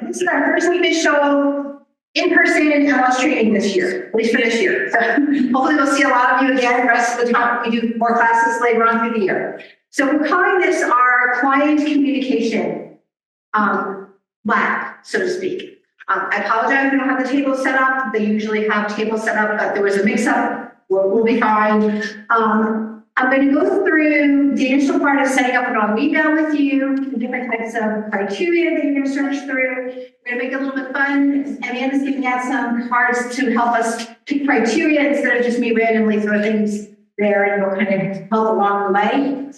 This is our first official in-person MLS training this year, at least for this year. So hopefully we'll see a lot of you again. The rest of the time, we do more classes later on through the year. So we're calling this our client communication lab, so to speak. I apologize, we don't have the table set up. They usually have tables set up, but there was a mix-up. We'll be fine. I'm going to go through the initial part of setting up an auto email with you, the different types of criteria that you're going to search through. We're going to make it a little bit fun. Amanda's giving out some cards to help us pick criteria instead of just me randomly throw things there, and we'll kind of help along the way.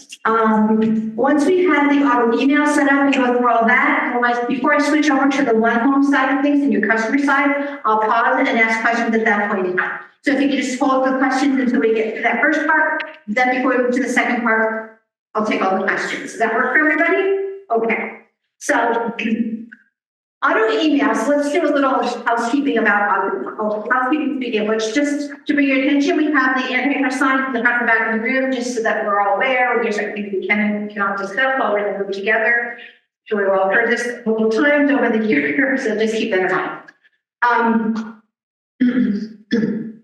Once we have the auto email set up, we go through all that. Before I switch over to the one home side of things and your customer side, I'll pause and ask questions at that point in time. So if you could just hold the questions until we get to that first part, then before we move to the second part, I'll take all the questions. Does that work for everybody? Okay. So auto emails, let's do a little housekeeping about housekeeping speaking, which just to bring your attention, we have the anti-crash sign in the front and back of the room, just so that we're all aware. There's something we cannot discuss while we're in the room together. So we've all heard this multiple times over the years, so just keep that in mind.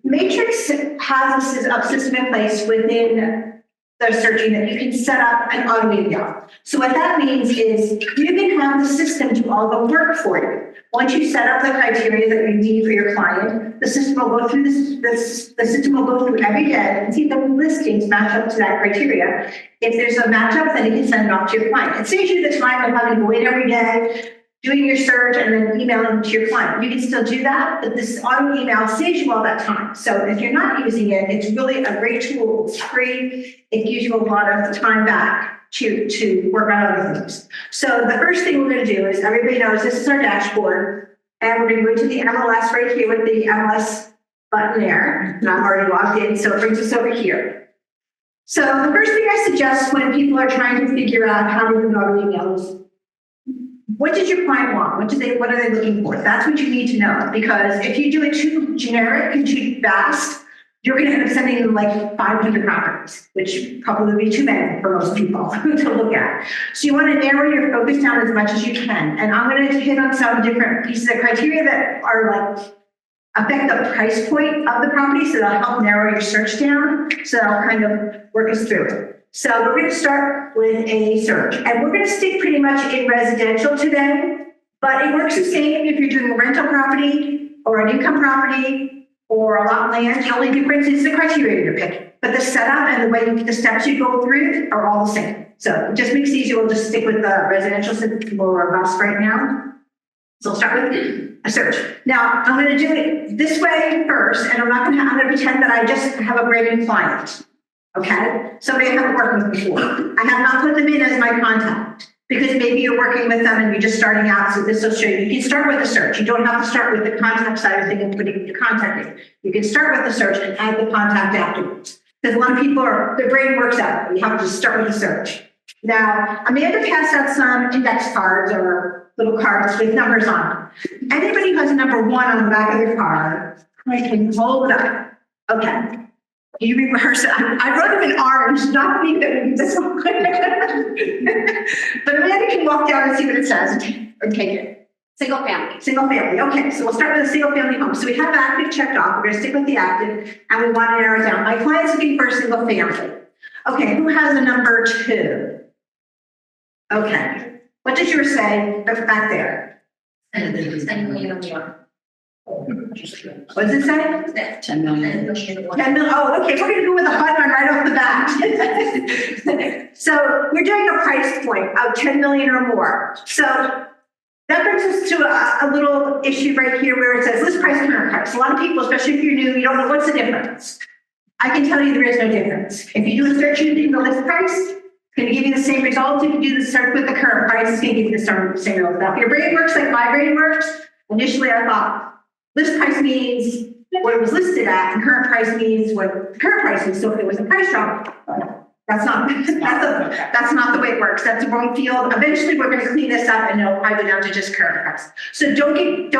Matrix has a system in place within the searching that you can set up an auto email. So what that means is you can have the system do all the work for you. Once you set up the criteria that you need for your client, the system will go through the system will go through every day and see if the listings match up to that criteria. If there's a matchup, then it can send it off to your client. It saves you the time of having to wait every day, doing your search and then emailing to your client. You can still do that, but this auto email saves you all that time. So if you're not using it, it's really a great tool. It's free. It gives you a lot of time back to work on other things. So the first thing we're going to do is, everybody knows this is our dashboard, and we're going to go into the MLS right here with the MLS button there. And I'm already logged in, so it brings us over here. So the first thing I suggest when people are trying to figure out how to do auto emails, what does your client want? What are they looking for? That's what you need to know, because if you do it too generic and too fast, you're going to end up sending them like 500 properties, which probably would be too many for most people to look at. So you want to narrow your focus down as much as you can. And I'm going to hit on some different pieces of criteria that are like affect the price point of the property, so that'll help narrow your search down. So that'll kind of work us through it. So we're going to start with a search, and we're going to stick pretty much in residential today, but it works the same if you're doing a rental property or an income property or a lot of land. The only difference is the criteria you're picking, but the setup and the way the steps you go through are all the same. So it just makes it easier. We'll just stick with the residential since it's more robust right now. So we'll start with a search. Now I'm going to do it this way first, and I'm going to pretend that I just have a brand new client. Okay, somebody I haven't worked with before. I have not put them in as my contact because maybe you're working with them and you're just starting out. So this will show you. You can start with the search. You don't have to start with the contact side of things and putting the contact in. You can start with the search and add the contact afterwards. Because a lot of people their brain works out. You have to just start with the search. Now, Amanda passed out some index cards or little cards with numbers on them. Anybody who has a number 1 on the back of their card, I can hold it up. Okay. You reverse it. I wrote them in orange, not me that we this one. But Amanda can walk down and see what it says or take it. Single family. Single family. Okay, so we'll start with a single family home. So we have active checked off. We're going to stick with the active, and we want to narrow it down. My client's looking for a single family. Okay, who has a number 2? Okay. What did yours say back there? 10 million or more. What does it say? 10 million. 10 million. Oh, okay. We're going to go with a hot one right off the bat. So we're doing a price point of 10 million or more. So that brings us to a little issue right here where it says list price, current price. A lot of people, especially if you're new, you don't know what's the difference. I can tell you there is no difference. If you do a search using the list price, it's going to give you the same results. If you do the search with the current price, it's going to give you the same result. Now, if your brain works like my brain works, initially I thought list price means what it was listed at, and current price means what the current price is. So if it was a price drop, that's not the way it works. That's the wrong field. Eventually, we're going to clean this up, and it'll probably go down to just current price. So don't get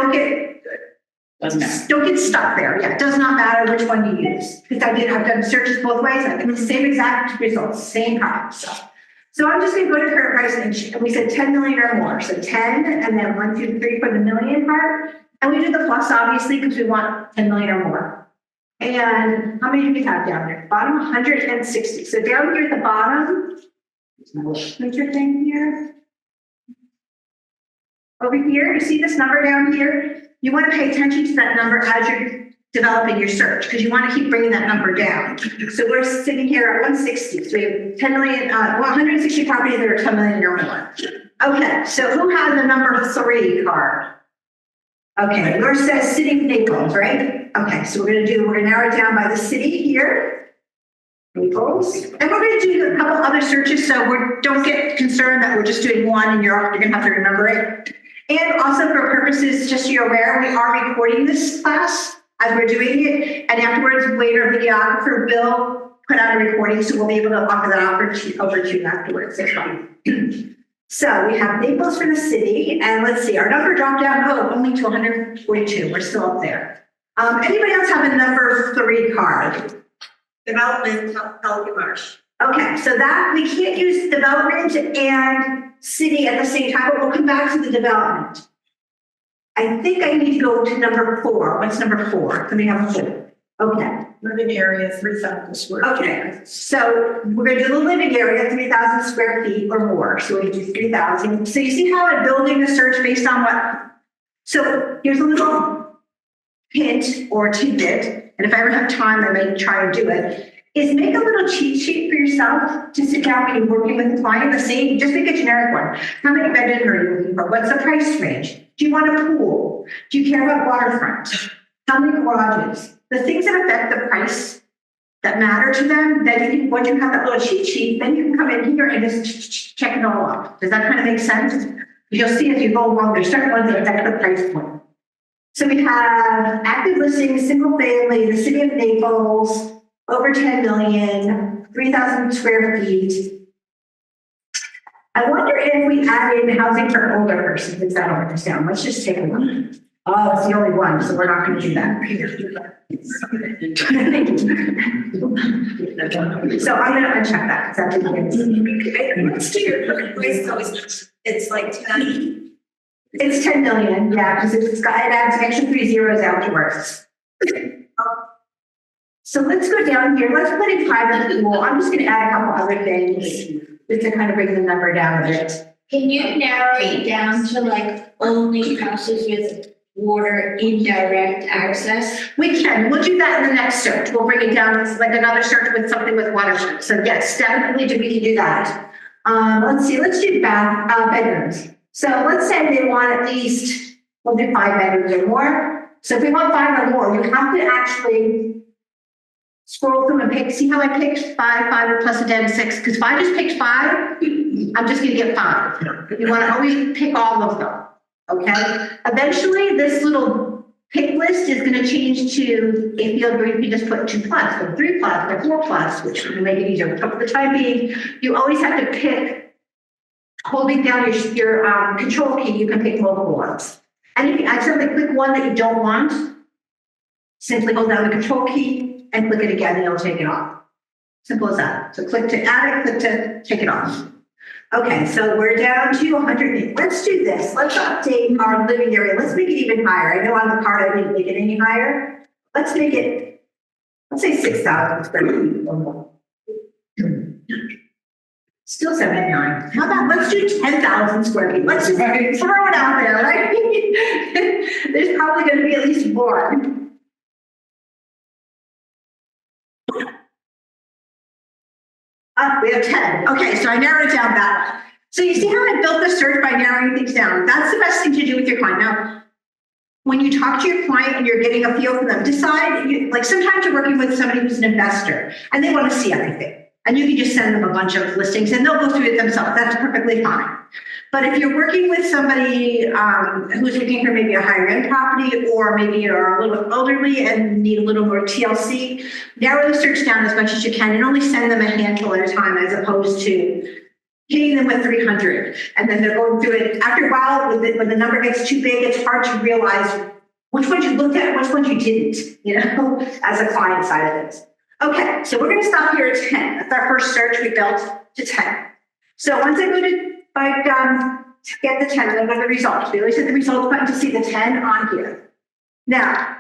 stuck there. Yeah, it does not matter which one you use, because I've done searches both ways. I get the same exact results, same product. So I'm just going to go to current price and we said 10 million or more. So 10 and then 1, 2, 3 for the million part. And we do the plus obviously because we want 10 million or more. And how many do we have down there? Bottom 160. So down here at the bottom, picture thing here. Over here, you see this number down here? You want to pay attention to that number as you're developing your search because you want to keep bringing that number down. So we're sitting here at 160. So we have 10 million, 160 properties that are 10 million or more. Okay, so who has the number 3 card? Okay, yours says City of Naples, right? Okay, so we're gonna narrow it down by the city here. Naples. And we're gonna do a couple other searches, so don't get concerned that we're just doing one and you're gonna have to remember it. And also for purposes, just so you're aware, we are recording this class as we're doing it. And afterwards, later, videographer will put out a recording, so we'll be able to offer that over to you afterwards. So we have Naples for the city, and let's see, our number dropped down, only to 142. We're still up there. Anybody else have a number 3 card? Development, Pelican Marsh. Okay, so that we can't use development and city at the same time, but we'll come back to the development. I think I need to go to number 4. What's number 4? Let me have a 4. Okay. Living area, 3,000 square. Okay, so we're going to do the living area, 3,000 square feet or more. So we do 3,000. So you see how I'm building the search based on what? So here's a little hint or tidbit, and if I ever have time, I may try and do it, is make a little cheat sheet for yourself to sit down when you're working with a client, the same, just make a generic one. How many bedrooms are you looking for? What's the price range? Do you want a pool? Do you care about waterfront? How many garages? The things that affect the price that matter to them, then you can, once you have that little cheat sheet, then you can come in here and just check it all off. Does that kind of make sense? You'll see as you go along, there's certain ones that affect the price point. So we have active listings, single family, the city of Naples, over 10 million, 3,000 square feet. I wonder if we add in housing for an older person, is that over down? Let's just take a look. Oh, it's the only one, so we're not going to do that. So I'm going to uncheck that. Let's do your current price, so it's like 10. It's 10 million, yeah, because it adds extra 3 zeros afterwards. So let's go down here. Let's put in private pool. I'm just going to add a couple other things just to kind of bring the number down a bit. Can you narrow it down to like only houses with water indirect access? We can. We'll do that in the next search. We'll bring it down. It's like another search with something with water. So yes, definitely we can do that. Let's see. Let's do bedrooms. So let's say they want at least, we'll do 5 bedrooms or more. So if we want 5 or more, you have to actually scroll through and pick. See how I picked 5 plus a dead 6? Because if I just picked 5, I'm just going to get 5. You want to always pick all of them. Okay. Eventually, this little pick list is going to change to a field where you can just put 2 plus, or 3 plus, or 4 plus, which will make it easier. But for the time being, you always have to pick. Holding down your control key, you can pick multiple ones. And if you accidentally click one that you don't want, simply hold down the control key and click it again, and it'll take it off. Simple as that. So click to add it, click to take it off. Okay, so we're down to 100. Let's do this. Let's update our living area. Let's make it even higher. I know on the card I didn't make it any higher. Let's make it, let's say 6,000 square feet or more. Still 79. How about let's do 10,000 square feet? Let's just throw it out there, right? There's probably going to be at least 1. We have 10. Okay, so I narrowed it down that way. So you see how I built the search by narrowing things down? That's the best thing to do with your client. Now, when you talk to your client and you're getting a feel for them, decide, like sometimes you're working with somebody who's an investor and they want to see everything. And you can just send them a bunch of listings and they'll go through it themselves. That's perfectly fine. But if you're working with somebody who's looking for maybe a higher end property, or maybe you're a little elderly and need a little more TLC, narrow the search down as much as you can and only send them a handful at a time, as opposed to hitting them with 300. And then they're going through it. After a while, when the number gets too big, it's hard to realize which ones you looked at and which ones you didn't, as a client side of it. Okay, so we're going to stop here at 10. That's our first search we built to 10. So once I go to get the 10, I go to the results. We always hit the results button to see the 10 on here. Now,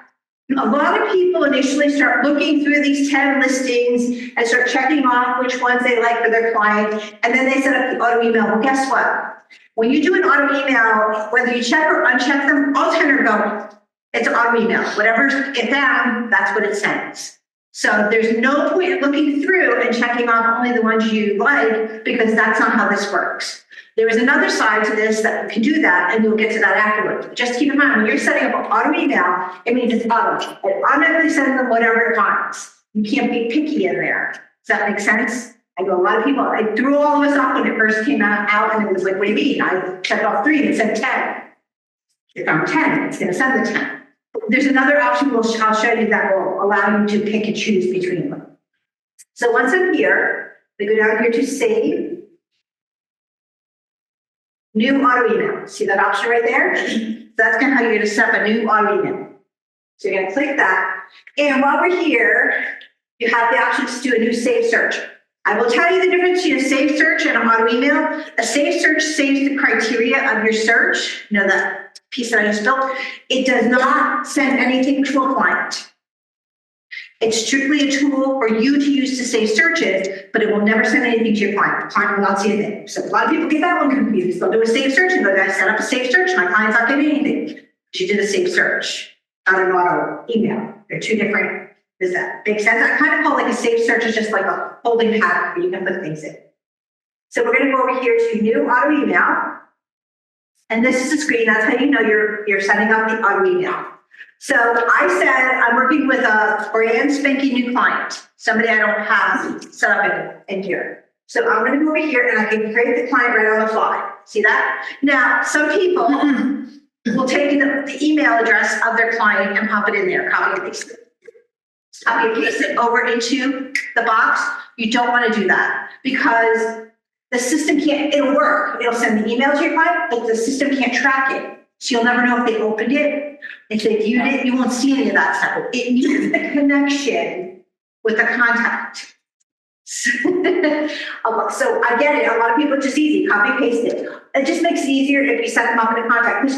a lot of people initially start looking through these 10 listings and start checking off which ones they like for their client, and then they set up the auto email. Well, guess what? When you do an auto email, whether you check or uncheck them, all 10 are going. It's an auto email. Whatever's get down, that's what it sends. So there's no point in looking through and checking off only the ones you like, because that's not how this works. There is another side to this that you can do that, and we'll get to that afterwards. Just keep in mind, when you're setting up an auto email, it means it's auto. It automatically sends them whatever it wants. You can't be picky in there. Does that make sense? I know a lot of people, I threw all of us off when it first came out, and it was like, what do you mean? I checked off 3 and it said 10. If I'm 10, it's going to send the 10. There's another option I'll show you that will allow you to pick and choose between them. So once I'm here, we go down here to save. New auto email. See that option right there? So that's how you're going to set up a new auto email. So you're going to click that. And while we're here, you have the option to do a new save search. I will tell you the difference between a save search and an auto email. A save search saves the criteria of your search. You know, that piece that I just built. It does not send anything to a client. It's strictly a tool for you to use to save searches, but it will never send anything to your client. The client will not see anything. So a lot of people get that one confused. They'll do a save search and go, I set up a save search. My client's not getting anything. She did a save search, not an auto email. They're two different. Does that make sense? I kind of call like a save search is just like a holding pattern where you can put things in. So we're going to go over here to new auto email. And this is the screen. That's how you know you're setting up the auto email. So I said I'm working with a brand spanking new client, somebody I don't have set up in here. So I'm going to go over here and I can create the client right on the fly. See that? Now, some people will take the email address of their client and pop it in there, copy and paste it. Copy and paste it over into the box. You don't want to do that because the system can't, it'll work. It'll send the email to your client, but the system can't track it. So you'll never know if they opened it, if they viewed it, you won't see any of that stuff. It needs the connection with the contact. So I get it. A lot of people, it's just easy, copy, paste it. It just makes it easier if you set them up in a contact.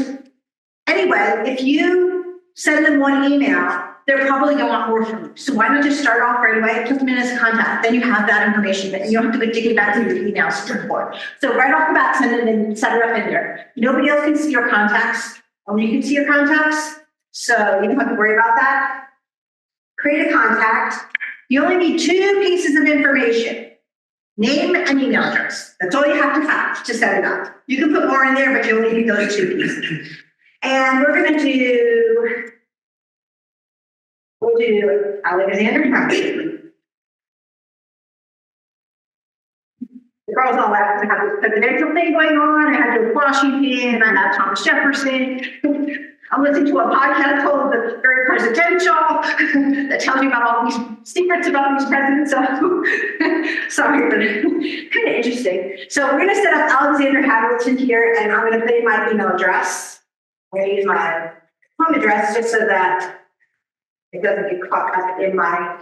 Anyway, if you send them one email, they're probably going to want more from you. So why not just start off right away, put them in as a contact, then you have that information, and you don't have to go digging back through your emails to report. So right off the bat, send it and set it up in there. Nobody else can see your contacts, only you can see your contacts, so you don't have to worry about that. Create a contact. You only need 2 pieces of information, name and email address. That's all you have to set it up. You can put more in there, but you only need those 2 pieces. And we're going to do, we'll do Alexander Hamilton. The girls all laugh. I have this presidential thing going on. I had George Washington. I have Thomas Jefferson. I'm listening to a podcast called The Very Presidential that tells you about all these secrets about these presidents. So sorry, but kind of interesting. So we're going to set up Alexander Hamilton here, and I'm going to put in my email address. I'm going to use my home address just so that it doesn't get caught up in my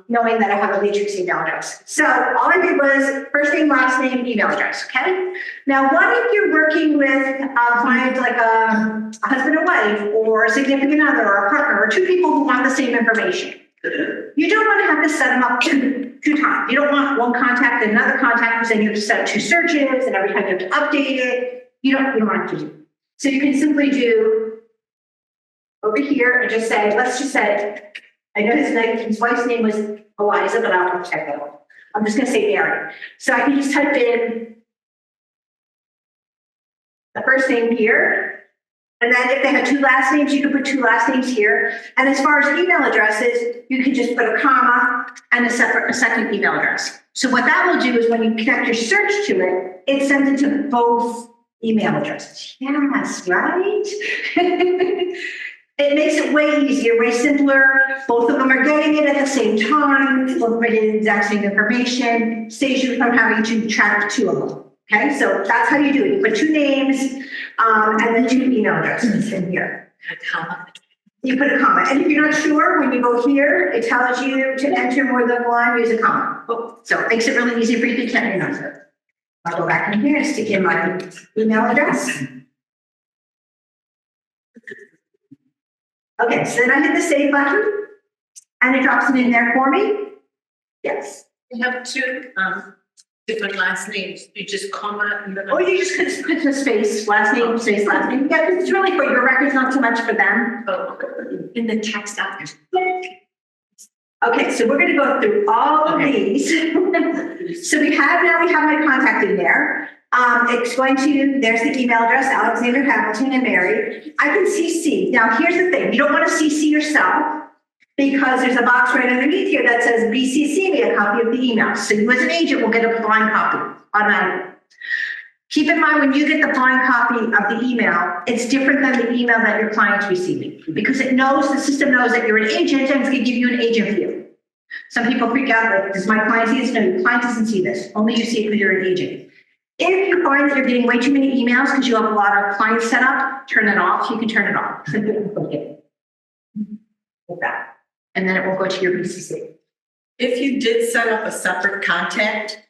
knowing that I have a Matrix email address. So all I did was first name, last name, email address, okay? Now, what if you're working with a client like a husband and wife or a significant other or a partner or 2 people who want the same information? You don't want to have to set them up two times. You don't want one contact and another contact because then you have to set up 2 searches and every time you have to update it. You don't want to do it. So you can simply do over here and just say, let's just say, I know his wife's name was Eliza, but I don't check that out. I'm just going to say Mary. So I can just type in the first name here. And then if they have 2 last names, you can put 2 last names here. And as far as email addresses, you can just put a comma and a second email address. So what that will do is when you connect your search to it, it sends it to both email addresses. Yes, right? It makes it way easier, way simpler. Both of them are getting it at the same time. Both are getting the exact same information. Saves you from having to track 2 of them. Okay, so that's how you do it. You put 2 names and then 2 email addresses in here. You put a comma. And if you're not sure, when you go here, it tells you to enter more than one, use a comma. So it makes it really easy for you to check your answer. I'll go back in here and stick in my email address. Okay, so then I hit the save button and it drops it in there for me. Yes. You have two different last names. You just comma and then. Or you just put the space, last name, space, last name. Yeah, it's really for your records, not too much for them. Oh, In the text document. Okay, so we're gonna go through all of these. So we have my contact in there. It's going to, there's the email address, Alexander Hamilton and Mary. I can CC. Now, here's the thing. You don't want to CC yourself because there's a box right underneath here that says BCC me a copy of the email. So you as an agent will get a blind copy automatically. Keep in mind when you get the blind copy of the email, it's different than the email that your client's receiving because it knows, the system knows that you're an agent and it's going to give you an agent view. Some people freak out like, does my client see this? No, your client doesn't see this. Only you see it because you're an agent. If you find that you're getting way too many emails because you have a lot of clients set up, turn it off. You can turn it off. Simply click it. Like that. And then it will go to your BCC. if you did set up a separate contact,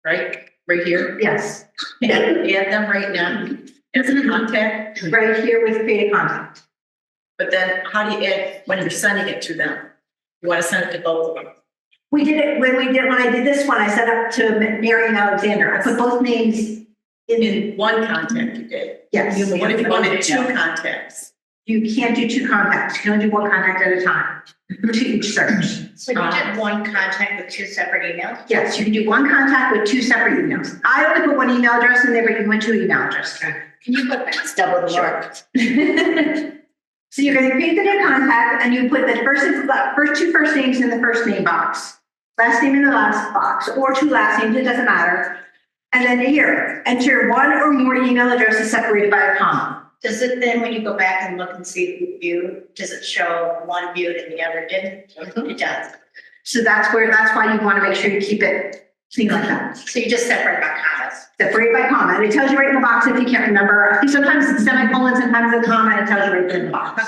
right here, Yes. add them right now as a contact, Right here with create a contact. but then how do you add, when you're sending it to them? You want to send it to both of them? We did it when I did this one, I set up to Mary and Alexander. I put both names In one contact you did. Yes. So what if you wanted two contacts? You can't do two contacts. You can only do one contact at a time to each search. So you did one contact with two separate emails? Yes, you can do one contact with two separate emails. I only put one email address in there, but you went two email addresses. Can you put that? It's double the work. So you're going to create the new contact and you put the first two first names in the first name box, last name in the last box, or two last names, it doesn't matter. And then here, enter one or more email addresses separated by a comma. Does it then, when you go back and look and see who viewed, does it show one viewed and the other didn't? It does. So that's why you want to make sure you keep it clean like that. So you just separate by commas. Separate by comma. And it tells you right in the box if you can't remember. Sometimes it's semicolon, sometimes it's a comma, and it tells you right in the box.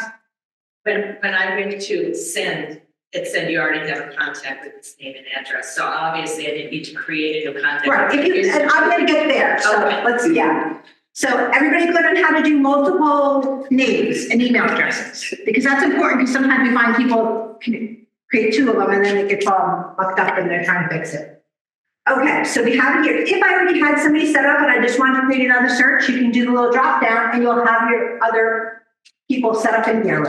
When I went to send, it said you already have a contact with its name and address. So obviously I didn't need to create a new contact. Right, and I'm gonna get there, so Okay. yeah. So everybody good on how to do multiple names and email addresses, because that's important, because sometimes we find people can create two of them and then it gets all mucked up and they're trying to fix it. Okay, so we have it here. If I already had somebody set up and I just wanted to create another search, you can do the little drop down and you'll have your other people set up in here.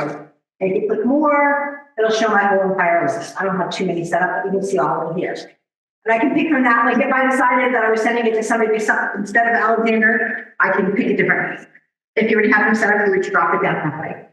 And if you click more, it'll show my whole entire list. I don't have too many set up, but you can see all of them here. And I can pick from that, like if I decided that I was sending it to somebody instead of Alexander, I can pick a different name. If you already have them set up, you would drop it down that way.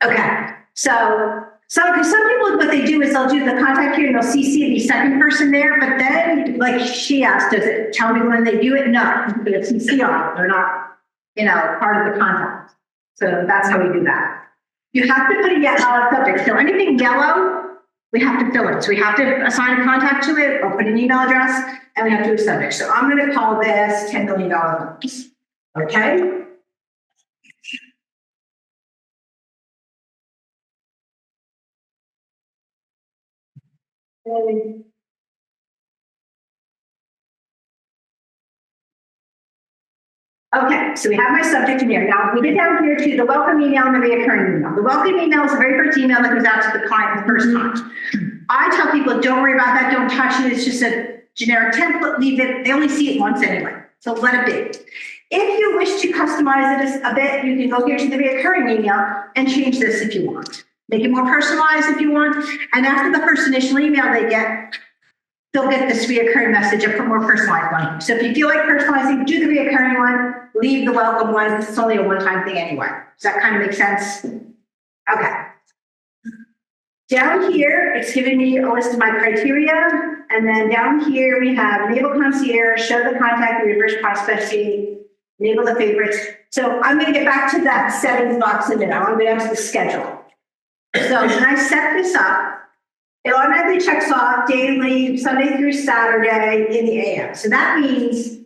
Okay, so because some people, what they do is they'll do the contact here and they'll CC the second person there, but then, like she asked, does it tell me when they do it? No, you put a CC on it. They're not, part of the contact. So that's how we do that. You have to put a subject. So anything yellow, we have to fill it. So we have to assign a contact to it or put an email address and we have to do a subject. So I'm going to call this $10 million loans. Okay. Okay, so we have my subject in here. Now, we get down here to the welcome email and the reoccurring email. The welcome email is the very first email that goes out to the client the first time. I tell people, don't worry about that, don't touch it. It's just a generic template, leave it. They only see it once anyway, so let it be. If you wish to customize it a bit, you can go here to the reoccurring email and change this if you want. Make it more personalized if you want. And after the first initial email they get, they'll get this reoccurring message of a more personalized one. So if you feel like personalizing, do the reoccurring one, leave the welcome one. It's only a one-time thing anyway. Does that kind of make sense? Okay. Down here, it's giving me a list of my criteria. And then down here, we have enable concierge, show the contact, reverse prospecting, enable the favorites. So I'm going to get back to that settings box in a minute. I'm going to go to the schedule. So when I set this up, it automatically checks off daily, Sunday through Saturday in the AM. So that means,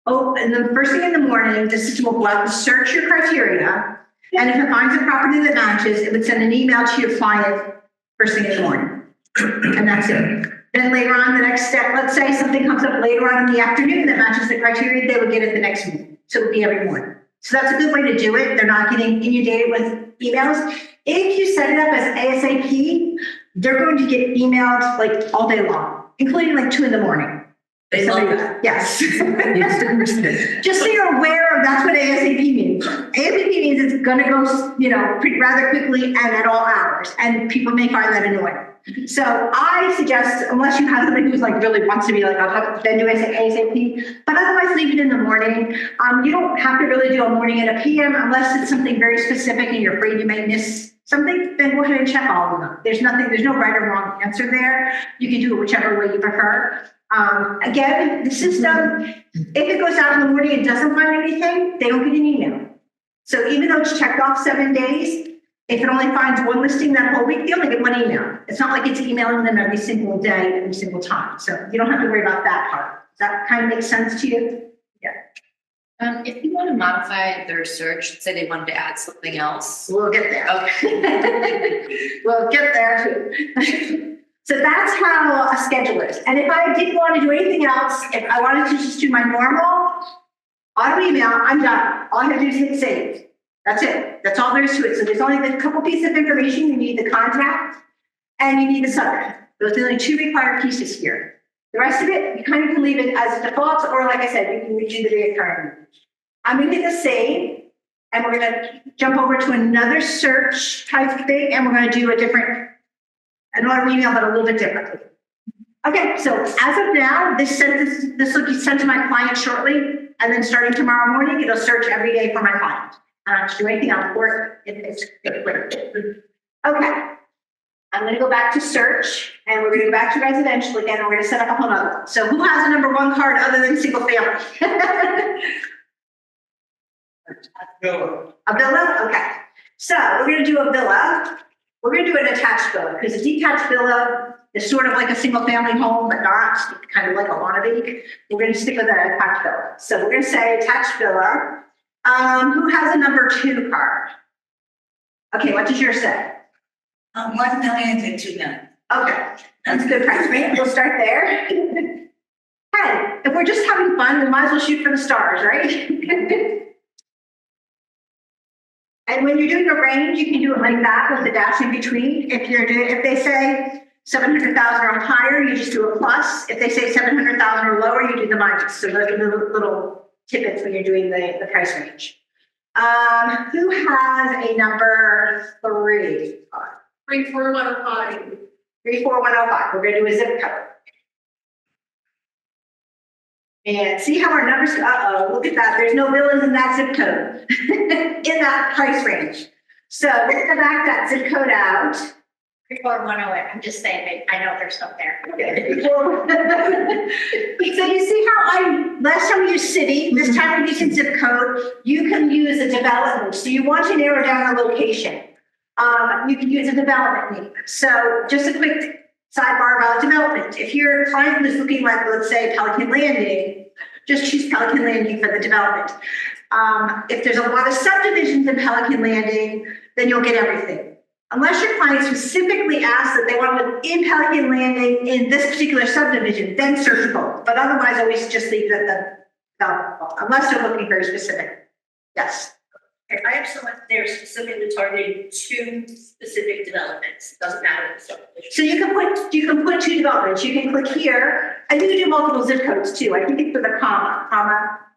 and the first thing in the morning, the system will go out and search your criteria. And if it finds a property that matches, it would send an email to your client first thing in the morning. And that's it. Then later on, the next step, let's say something comes up later on in the afternoon that matches the criteria, they would get it the next week. So it would be every morning. So that's a good way to do it. They're not getting inundated with emails. If you set it up as ASAP, they're going to get emailed like all day long, including like 2 a.m. They love that. Yes. Just so you're aware of that's what ASAP means. ASAP means it's going to go, you know, rather quickly and at all hours, and people may find that annoying. So I suggest, unless you have somebody who's like really wants to be like, then do ASAP, but otherwise leave it in the morning. You don't have to really do a morning and a PM unless it's something very specific and you're afraid you may miss something, then go ahead and check all of them. There's no right or wrong answer there. You can do it whichever way you prefer. Again, the system, if it goes out in the morning and doesn't find anything, they don't get an email. So even though it's checked off 7 days, if it only finds one listing that whole week, they only get one email. It's not like it's emailing them every single day, every single time. So you don't have to worry about that part. Does that kind of make sense to you? Yeah. If you want to modify their search, say they wanted to add something else. We'll get there. Okay. We'll get there too. So that's how a schedule is. And if I didn't want to do anything else, if I wanted to just do my normal auto email, I'm done. All I have to do is hit save. That's it. That's all there is to it. So there's only a couple pieces of information. You need the contact and you need the subject. Those are the only 2 required pieces here. The rest of it, you kind of can leave it as a default, or like I said, you can redo the date currently. I'm going to hit the save, and we're going to jump over to another search type thing, and we're going to do another email, but a little bit differently. Okay, so as of now, this will be sent to my client shortly, and then starting tomorrow morning, it'll search every day for my client. I don't have to do anything else for it. It's quick. Okay. I'm going to go back to search, and we're going to go back to residential again, and we're going to set up a whole other one. So who has a number 1 card other than single family? A villa? Okay. So we're going to do a villa. We're going to do an attached villa, because a detached villa is sort of like a single family home, but not kind of like a wannabe. We're going to stick with an attached villa. So we're going to say attached villa. Who has a number 2 card? Okay, what does yours say? 1 million to 2 million. Okay, that's a good price, right? We'll start there. Hey, if we're just having fun, we might as well shoot for the stars, right? And when you're doing a range, you can do it like that with the dash in between. If they say 700,000 or higher, you just do a plus. If they say 700,000 or lower, you do the minus. So those are the little tidbits when you're doing the price range. Who has a number 3? 34105. 34105. We're going to do a zip code. And see how our numbers, look at that. There's no villas in that zip code, in that price range. So let's go back that zip code out. 34108. I'm just saying, I know there's some there. Okay. So you see how last time we used city, this time we're using zip code. You can use a development. So you want to narrow down the location. You can use a development name. So just a quick sidebar about development. If your client is looking like, let's say, Pelican Landing, just choose Pelican Landing for the development. If there's a lot of subdivisions in Pelican Landing, then you'll get everything. Unless your client specifically asks that they want to live in Pelican Landing in this particular subdivision, then search both. But otherwise, always just leave it at the unless they're looking very specific. Yes. If I have someone there specifically targeting 2 specific developments, doesn't matter. So you can put 2 developments. You can click here, and you can do multiple zip codes too. I think it's with a comma,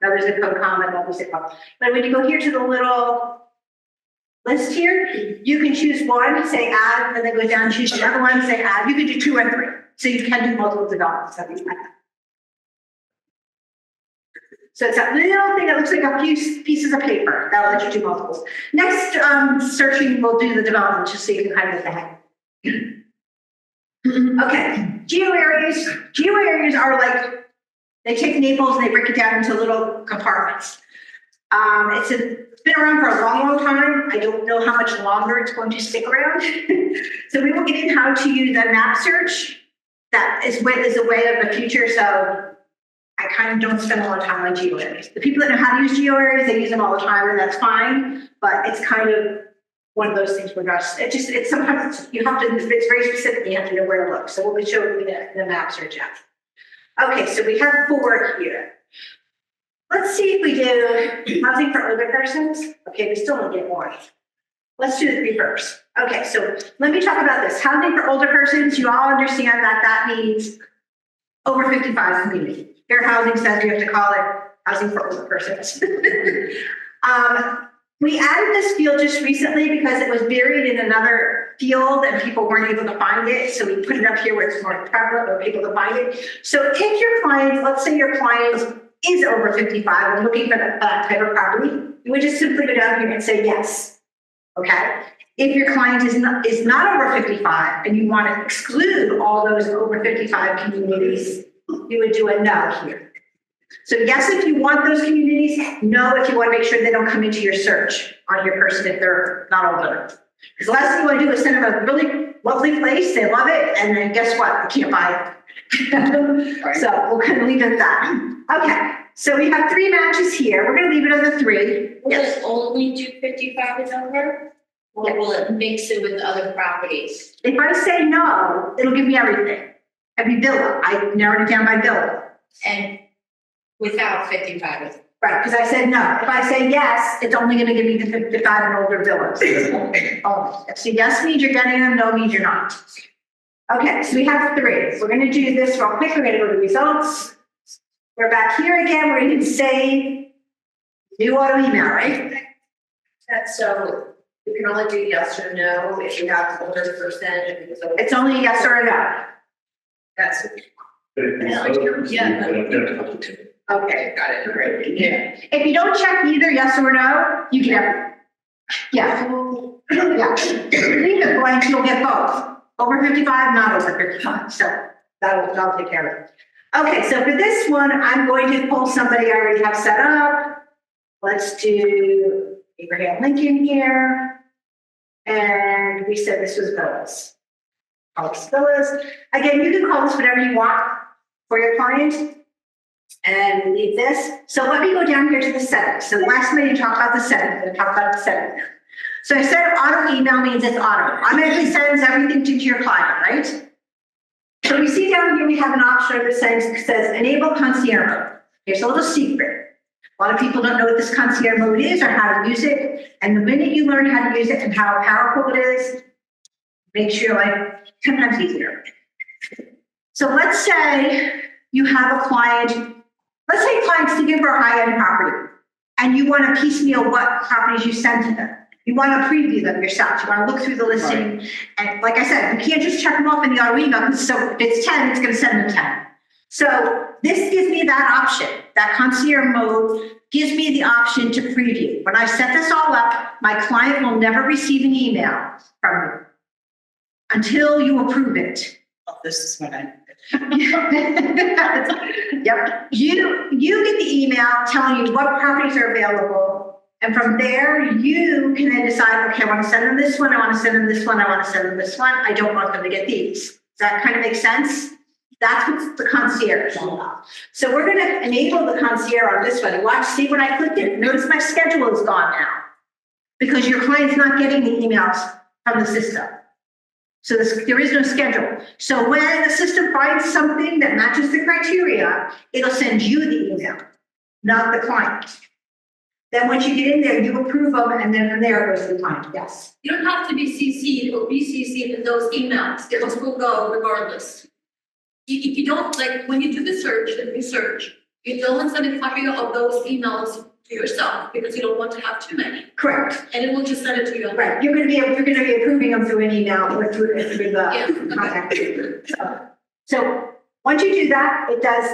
another zip code, comma, another zip code. But when you go here to the little list here, you can choose one, say add, and then go down, choose another one, say add. You can do 2 or 3. So you can do multiple developments. So it's that little thing that looks like a few pieces of paper that'll let you do multiples. Next searching, we'll do the development just so you can kind of get the hang. Okay, geo areas. Geo areas are like, they take Naples and they break it down into little compartments. It's been around for a long, long time. I don't know how much longer it's going to stick around. So we will get in how to use a map search. That is a way of the future. So I kind of don't spend a lot of time on geo areas. The people that know how to use geo areas, they use them all the time, and that's fine. But it's kind of one of those things we're not, it's sometimes, you have to, it's very specific, you have to know where to look. So we'll be showing you the maps or Jeff. Okay, so we have 4 here. Let's see if we do housing for older persons. Okay, we still don't get more. Let's do the 3 first. Okay, so let me talk about this. Housing for older persons, you all understand that that means over 55 community. Fair housing says we have to call it housing for older persons. We added this field just recently because it was buried in another field and people weren't able to find it. So we put it up here where it's more prevalent for people to find it. So if your client, let's say your client is over 55 and looking for that type of property, you would just simply go down here and say yes. Okay. If your client is not over 55 and you want to exclude all those over 55 communities, you would do a no here. So yes, if you want those communities, no, if you want to make sure they don't come into your search on your person if they're not old enough. Because the last thing you want to do is send them a really lovely place, they love it, and then guess what? You can't buy it. Right. So we'll kind of leave it at that. Okay, so we have 3 matches here. We're going to leave it at the 3. Will it only do 55 and over? Or will it mix it with other properties? If I say no, it'll give me everything. Every villa. I narrowed it down by villa. And without 55? Right, because I said no. If I say yes, it's only going to give me the 55 and older villas. So yes means you're getting them, no means you're not. Okay, so we have 3. We're going to do this real quick. We're going to go to results. We're back here again. We're going to say new auto email, right? So you can only do yes or no if you have older person. It's only a yes or a no. That's. Okay, got it. Great. yeah. If you don't check either yes or no, you get everything. Yeah. Yeah. Leave it blank, you'll get both. Over 55, not over 55. So that'll take care of it. Okay, so for this one, I'm going to pull somebody I already have set up. Let's do Abraham Lincoln here. And we said this was villas. Call this villas. Again, you can call this whatever you want for your client. And leave this. So let me go down here to the settings. So last minute you talked about the settings, and talk about the settings. So I said auto email means it's auto. Automatically sends everything to your client, right? So we see down here we have an option that says enable concierge mode. Here's a little secret. A lot of people don't know what this concierge mode is or how to use it. And the minute you learn how to use it and how powerful it is, makes your life 10 times easier. So let's say you have a client. Let's say clients looking for a high-end property and you want to piecemeal what properties you send to them. You want to preview them yourself. You want to look through the listing. Right. And like I said, you can't just check them off in the auto email. So if it's 10, it's going to send them 10. So this gives me that option. That concierge mode gives me the option to preview. When I set this all up, my client will never receive an email from me until you approve it. Oh, this is what I. Yep. You get the email telling you what properties are available. And from there, you can then decide, okay, I want to send them this one. I want to send them this one. I want to send them this one. I don't want them to get these. Does that kind of make sense? That's what the concierge is all about. So we're going to enable the concierge on this one. Watch, see when I click it, notice my schedule is gone now because your client's not getting the emails from the system. So there is no schedule. So when the system finds something that matches the criteria, it'll send you the email, not the client. Then once you get in there, you approve them, and then from there it goes to the client. Yes. You don't have to be CC'd or be CC'd in those emails. Those will go regardless. If you don't, like, when you do the search and you search, you don't send a copy of those emails to yourself because you don't want to have too many. Correct. And it will just send it to you. Right. You're going to be approving them through an email or through the contact. So once you do that, it does,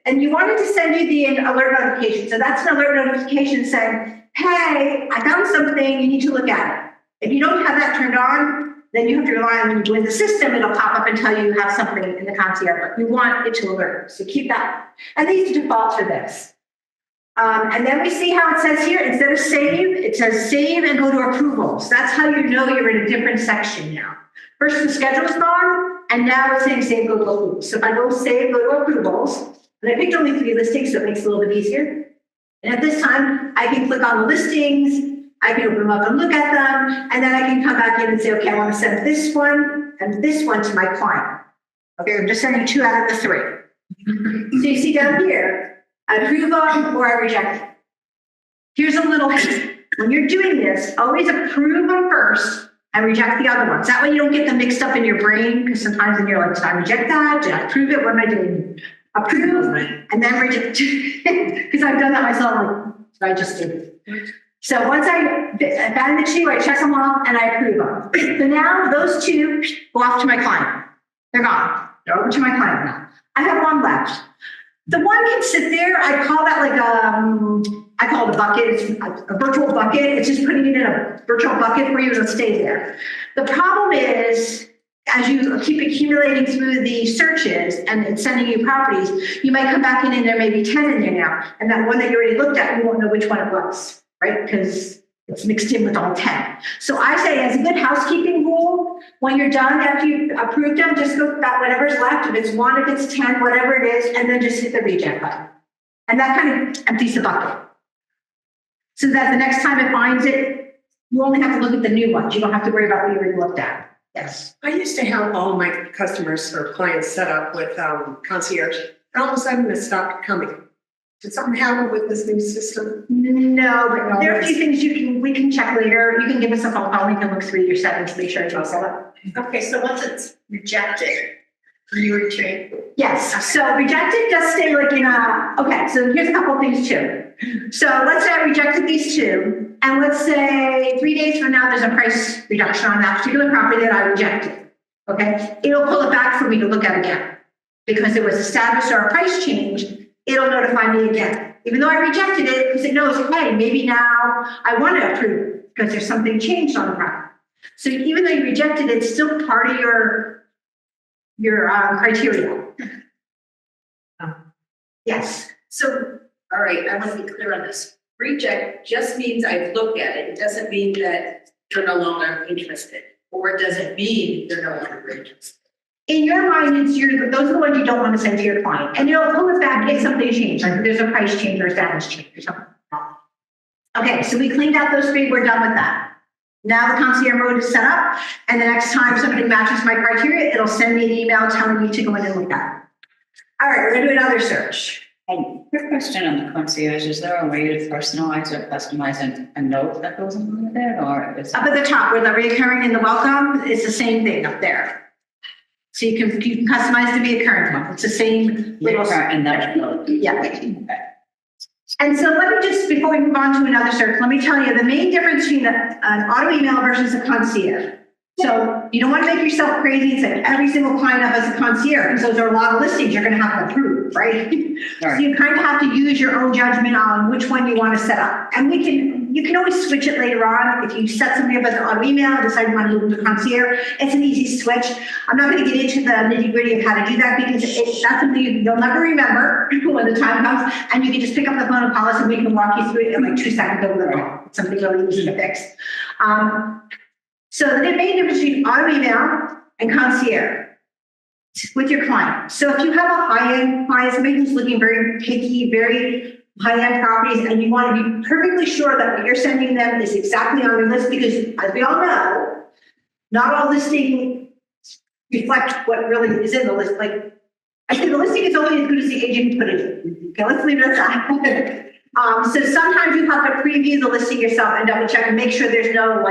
and you want it to send you the alert notification. So that's an alert notification saying, hey, I found something, you need to look at it. If you don't have that turned on, then you have to rely on when you go in the system, it'll pop up and tell you have something in the concierge, but you want it to alert. So keep that. And these default for this. And then we see how it says here, instead of save, it says save and go to approvals. That's how you know you're in a different section now. First, the schedule is gone, and now it's saying save, go to approvals. So if I go save, go to approvals, and I picked only 3 listings, so it makes it a little bit easier. And at this time, I can click on the listings. I can open them up and look at them, and then I can come back in and say, okay, I want to send this one and this one to my client. Okay, I'm just sending 2 out of the 3. So you see down here, I approve them or I reject them. Here's a little hint. When you're doing this, always approve them first and reject the other ones. That way you don't get them mixed up in your brain, because sometimes when you're like, did I reject that? Did I approve it? What am I doing? Approve and then reject. Because I've done that myself. Like, I just did it. So once I find the 2, I check them off and I approve them. So now those 2 go off to my client. They're gone. They're over to my client now. I have 1 left. The one can sit there. I call that like I call it a bucket. It's a virtual bucket. It's just putting it in a virtual bucket for you. It'll stay there. The problem is, as you keep accumulating through the searches and it's sending you properties, you might come back in and there may be 10 in there now. And that one that you already looked at, you won't know which one it was, right? Because it's mixed in with all 10. So I say, as a good housekeeping rule, when you're done, after you've approved them, just go back whatever's left. If it's 1, if it's 10, whatever it is, and then just hit the reject button. And that kind of empties the bucket. So that the next time it finds it, you only have to look at the new ones. You don't have to worry about what you already looked at. Yes. I used to have all my customers or clients set up with concierge, and all of a sudden it stopped coming. Did something happen with this new system? No, but there are a few things we can check later. You can give us a phone call. We can look through your settings to make sure it's set up. Okay, so once it's rejected, you retrieve. Yes, so rejected does stay like in a, okay, so here's a couple of things too. So let's say I rejected these 2, and let's say 3 days from now, there's a price reduction on that particular property that I rejected, okay? It'll pull it back for me to look at again. Because there was a status or a price change, it'll notify me again. Even though I rejected it, because it knows, hey, maybe now I want to approve it because there's something changed on the property. So even though you rejected it, it's still part of your criteria. Yes. So, all right, I want to be clear on this. Reject just means I've looked at it. It doesn't mean that you're no longer interested, or it doesn't mean you're no longer interested. In your mind, those are the ones you don't want to send to your client. And it'll pull it back if something changed, like if there's a price change or a status change or something. Okay, so we cleaned out those 3, we're done with that. Now the concierge mode is set up, and the next time somebody matches my criteria, it'll send me an email telling me to go in and look at it. All right, we're gonna do another search. Quick question on the concierge, is there a way to personalize or customize a note that goes along with it, or is Up at the top where the recurring and the welcome, it's the same thing up there. So you can customize to be a current one. It's the same little. and that note? Yeah. And so let me just, before we move on to another search, let me tell you the main difference between an auto email versus a concierge. So you don't want to make yourself crazy and set every single client up as a concierge, because those are a lot of listings you're going to have to approve, right? So you kind of have to use your own judgment on which one you want to set up. And you can always switch it later on. If you set something up as an auto email and decide you want to move to concierge, it's an easy switch. I'm not going to get into the nitty gritty of how to do that, because that's something you'll never remember when the time comes. And you can just pick up the phone and call us and we can walk you through it in like 2 seconds over the phone. It's something really easy to fix. So the main difference between auto email and concierge with your client. So if you have a high-end client, somebody who's looking very picky, very high-end properties, and you want to be perfectly sure that what you're sending them is exactly on their list, because as we all know, not all listings reflect what really is in the list. Like, I say the listing is only as good as the agent put it in. Okay, let's leave it at that. So sometimes you have to preview the listing yourself and double check and make sure there's no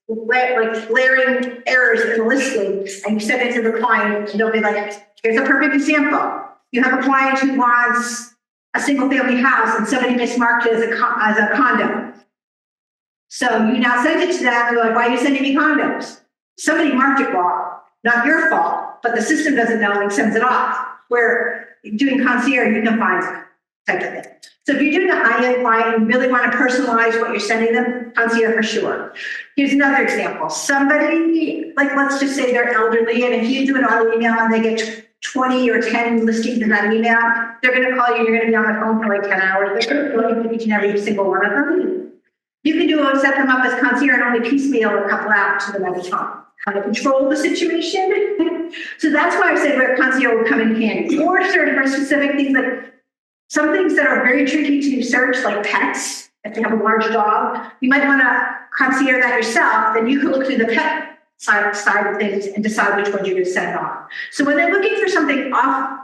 glaring errors in the listing, and you send it to the client and they'll be like, here's a perfect example. You have a client who wants a single family house and somebody mismarked it as a condo. So you now send it to them, they're like, why are you sending me condos? Somebody marked it wrong, not your fault, but the system doesn't know and sends it off. Where doing concierge, you can find it, type of thing. So if you're doing a high-end client, you really want to personalize what you're sending them, concierge for sure. Here's another example. Somebody, like let's just say they're elderly, and if you do an auto email and they get 20 or 10 listings in that email, they're going to call you, you're going to be on the phone for like 10 hours. They're going to look at each and every single one of them. You can set them up as concierge and only piecemeal a couple out to them at a time. Kind of control the situation. So that's why I say where concierge will come in handy. Or certain for specific things, like some things that are very tricky to search, like pets if they have a large dog, you might want to concierge that yourself, then you can look through the pet side of things and decide which one you're going to send on. So when they're looking for something off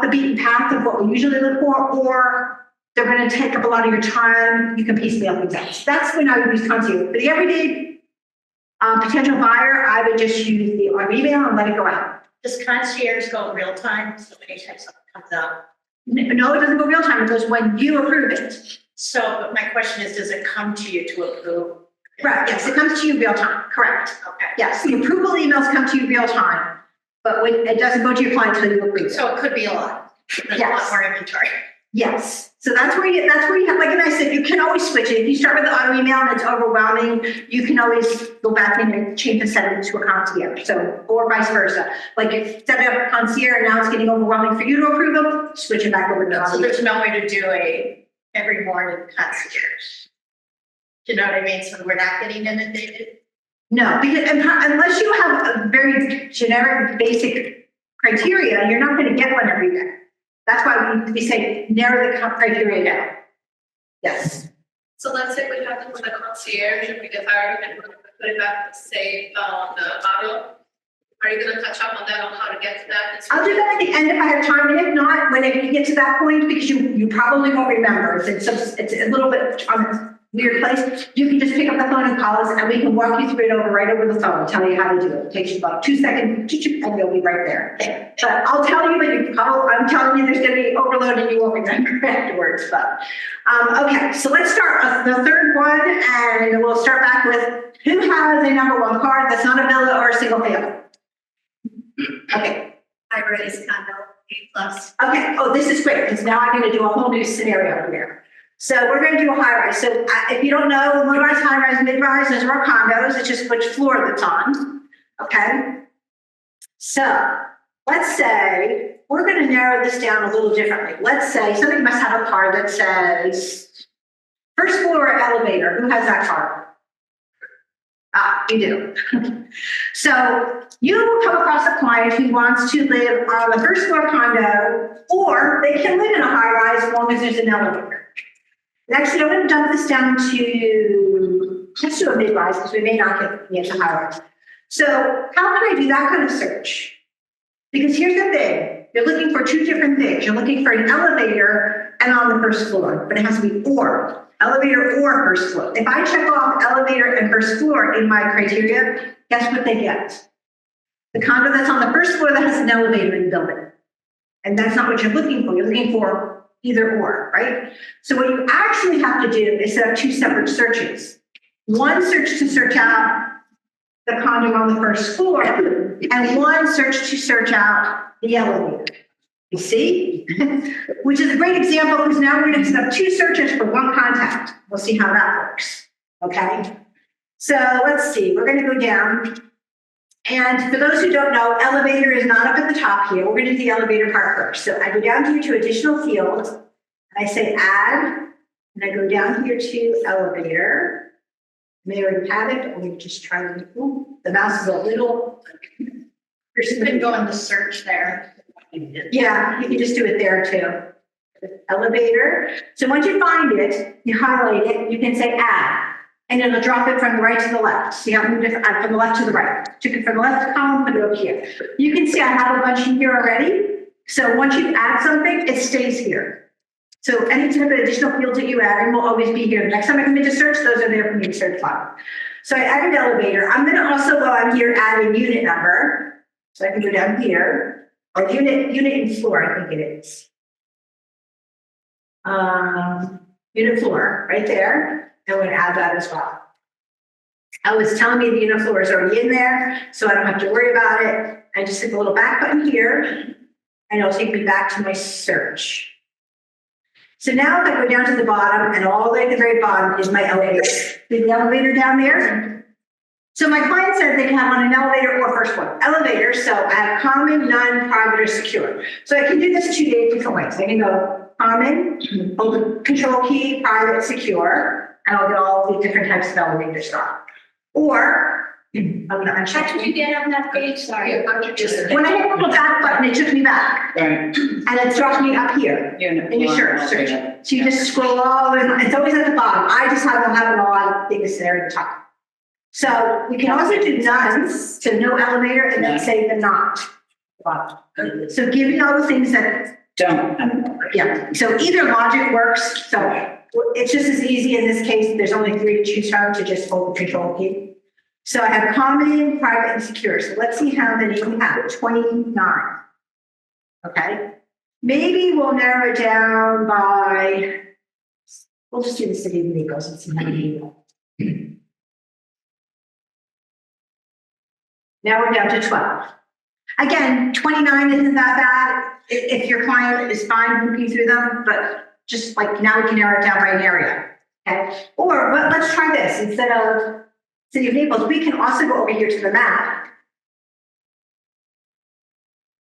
the beaten path of what we usually look for, or they're going to take up a lot of your time, you can piecemeal things out. So that's when I would use concierge. For the everyday potential buyer, I would just use the on email and let it go out. Does concierge go real time? So anytime something comes up? No, it doesn't go real time. It goes when you approve it. So, but my question is, does it come to you to approve? Right, yes, it comes to you real time, correct. Okay. Yes, the approval emails come to you real time, but when, it doesn't go to your client until you approve it. So it could be a lot. There's a lot Yes. more inventory. Yes, so that's where you have, like I said, you can always switch it. If you start with the auto email and it's overwhelming, you can always go back in and change the settings to a concierge. So, or vice versa. Like if set up a concierge and now it's getting overwhelming for you to approve them, switch it back over to So auto. there's no way to do a every morning concierge. Do you know what I mean? So we're not getting inundated. No, because unless you have a very generic, basic criteria, you're not going to get one every day. That's why we say narrow the criteria down. Yes. So let's say we have to put a concierge and we decide and we're gonna put it back to say, the auto. Are you gonna touch up on that, on how to get to that? I'll do that at the end if I have time, and if not, whenever you get to that point, because you probably won't remember. It's a little bit on a weird place. You can just pick up the phone and call us, and we can walk you through it right over the phone, tell you how to do it. It takes you about 2 seconds, and you'll be right there. But I'll tell you, I'm telling you, there's going to be overload, and you won't remember afterwards. But okay, so let's start with the third one, and we'll start back with who has a number one card that's not a villa or a single family. Okay. I raise condo, A+. Okay, oh, this is great, because now I'm going to do a whole new scenario here. So we're going to do a high rise. So if you don't know, low rise, high rise, mid rise, those are our condos. It's just which floor that's on. Okay. So let's say we're going to narrow this down a little differently. Let's say somebody must have a card that says first floor elevator. Who has that card? Ah, you do. So you will come across a client who wants to live on the first floor condo, or they can live in a high rise as long as there's an elevator. And actually, I'm going to dump this down to, let's do a mid rise because we may not get to high rise. So how can I do that kind of search? Because here's the thing, you're looking for two different things. You're looking for an elevator and on the first floor, but it has to be or. Elevator or first floor. If I check off elevator and first floor in my criteria, guess what they get? The condo that's on the first floor that has an elevator in the building. And that's not what you're looking for. You're looking for either or, right? So what you actually have to do is set up two separate searches. One search to search out the condo on the first floor, and one search to search out the elevator. You see? Which is a great example because now we're going to set up two searches for one contact. We'll see how that works. Okay? So let's see. We're going to go down. And for those who don't know, elevator is not up at the top here. We're going to do the elevator part first. So I go down here to additional fields. And I say add. And I go down here to elevator. May already have it. Or we just try to, the mouse is a little. You can go in the search there. Yeah, you can just do it there too. Elevator. So once you find it, you highlight it, you can say add, and it'll drop it from the right to the left. See how from the left to the right. Took it from the left column, put it over here. You can see I have a bunch in here already. So once you add something, it stays here. So any type of additional fields that you add in will always be here. Next time I come in to search, those are there for me to search by. So I added elevator. I'm going to also, while I'm here, add a unit number. So I can go down here. Or unit and floor, I think it is. Unit floor, right there. I'm going to add that as well. Oh, it's telling me the unit floor is already in there, so I don't have to worry about it. I just hit the little back button here, and it'll take me back to my search. So now if I go down to the bottom, and all the way at the very bottom is my elevator. See the elevator down there? So my client said they can have on an elevator or first floor. Elevator, so I have common, none, private, or secure. So I can do this two different ways. I can go common, hold the control key, private, secure, and I'll get all the different types of elevators on. Or I'm gonna How uncheck. did you get on that page? Sorry. When I hit the back button, it took me back, Right. and it dropped me up here. Unit In your one, search. okay. So you just scroll all, and it's always at the bottom. I just have them have all things there at the top. So we can also do none, so no elevator, and then say the not. So give me all the things that, Don't. yeah, so either logic works, so it's just as easy in this case, there's only 3 to choose from, to just hold the control key. So I have common, private, and secure. So let's see how many we have, 29. Okay, maybe we'll narrow it down by, we'll just do the city of Naples and see how many. Now we're down to 12. Again, 29 isn't that bad if your client is fine looking through them, but just like now we can narrow it down by an area. Okay, or let's try this. Instead of City of Naples, we can also go over here to the map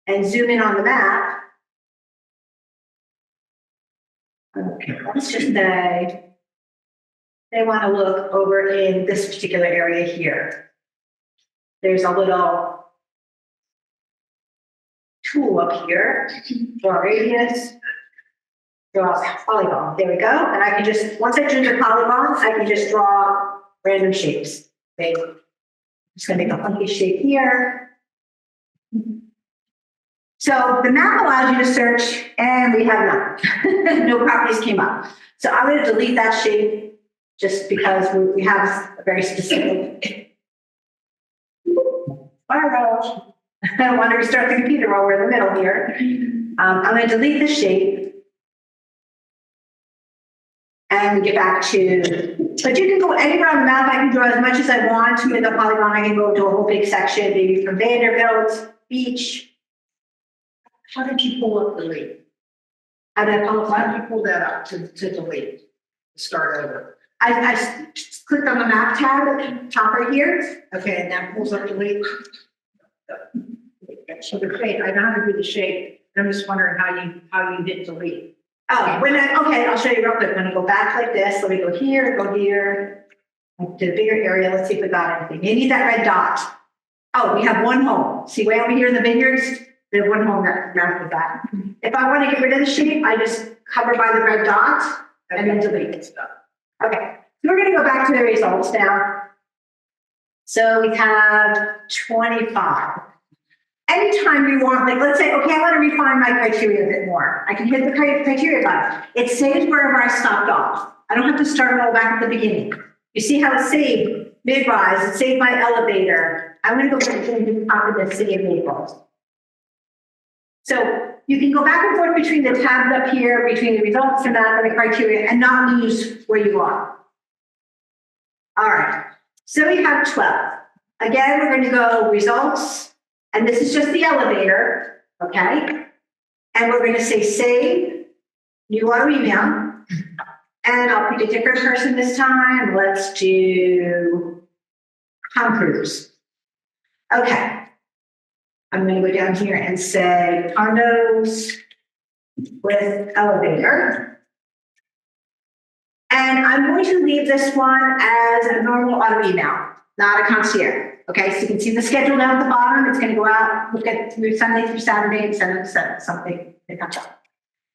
and zoom in on the map. Okay, let's just say they want to look over in this particular area here. There's a little tool up here, draw radius, draw a polygon. There we go. And I can just, once I choose a polygon, I can just draw random shapes. Okay. I'm just going to make a funky shape here. So the map allows you to search, and we have none. No properties came up. So I'm going to delete that shape just because we have a very specific. Firewall. I don't want to restart the computer while we're in the middle here. I'm going to delete the shape. And get back to, but you can go anywhere on the map. I can draw as much as I want to in the polygon. I can go to a whole big section, maybe from Vanderbilt Beach. How did you pull up the lead? How did I pull it? Why did you pull that up to delete? Start over. I just clicked on the map tab at the top right here. Okay, and that pulls up the lead. So the shape, I know how to do the shape. I'm just wondering how you did delete. Oh, okay, I'll show you real quick. When I go back like this, let me go here, like to the bigger area. Let's see if we got anything. You need that red dot. Oh, we have one home. See way over here in the vineyards? There's one home that mapped with that. If I want to get rid of the shape, I just hover by the red dot and then delete it. Okay, so we're going to go back to the results now. So we have 25. Anytime you want, like, let's say, okay, I want to refine my criteria a bit more. I can hit the criteria button. It saves wherever I stopped off. I don't have to start all back at the beginning. You see how it's saved mid-rise, it saved my elevator. I'm going to go back to the top of the City of Naples. So you can go back and forth between the tabs up here, between the results and that and the criteria, and not lose where you are. All right, so we have 12. Again, we're going to go results. And this is just the elevator, okay? And we're going to say save, new auto email. And I'll pick a different person this time. Let's do Tom Cruise. Okay. I'm going to go down here and say condos with elevator. And I'm going to leave this one as a normal auto email, not a concierge. Okay, so you can see the schedule down at the bottom. It's going to go out, look at through Sunday through Saturday, and send something that comes up.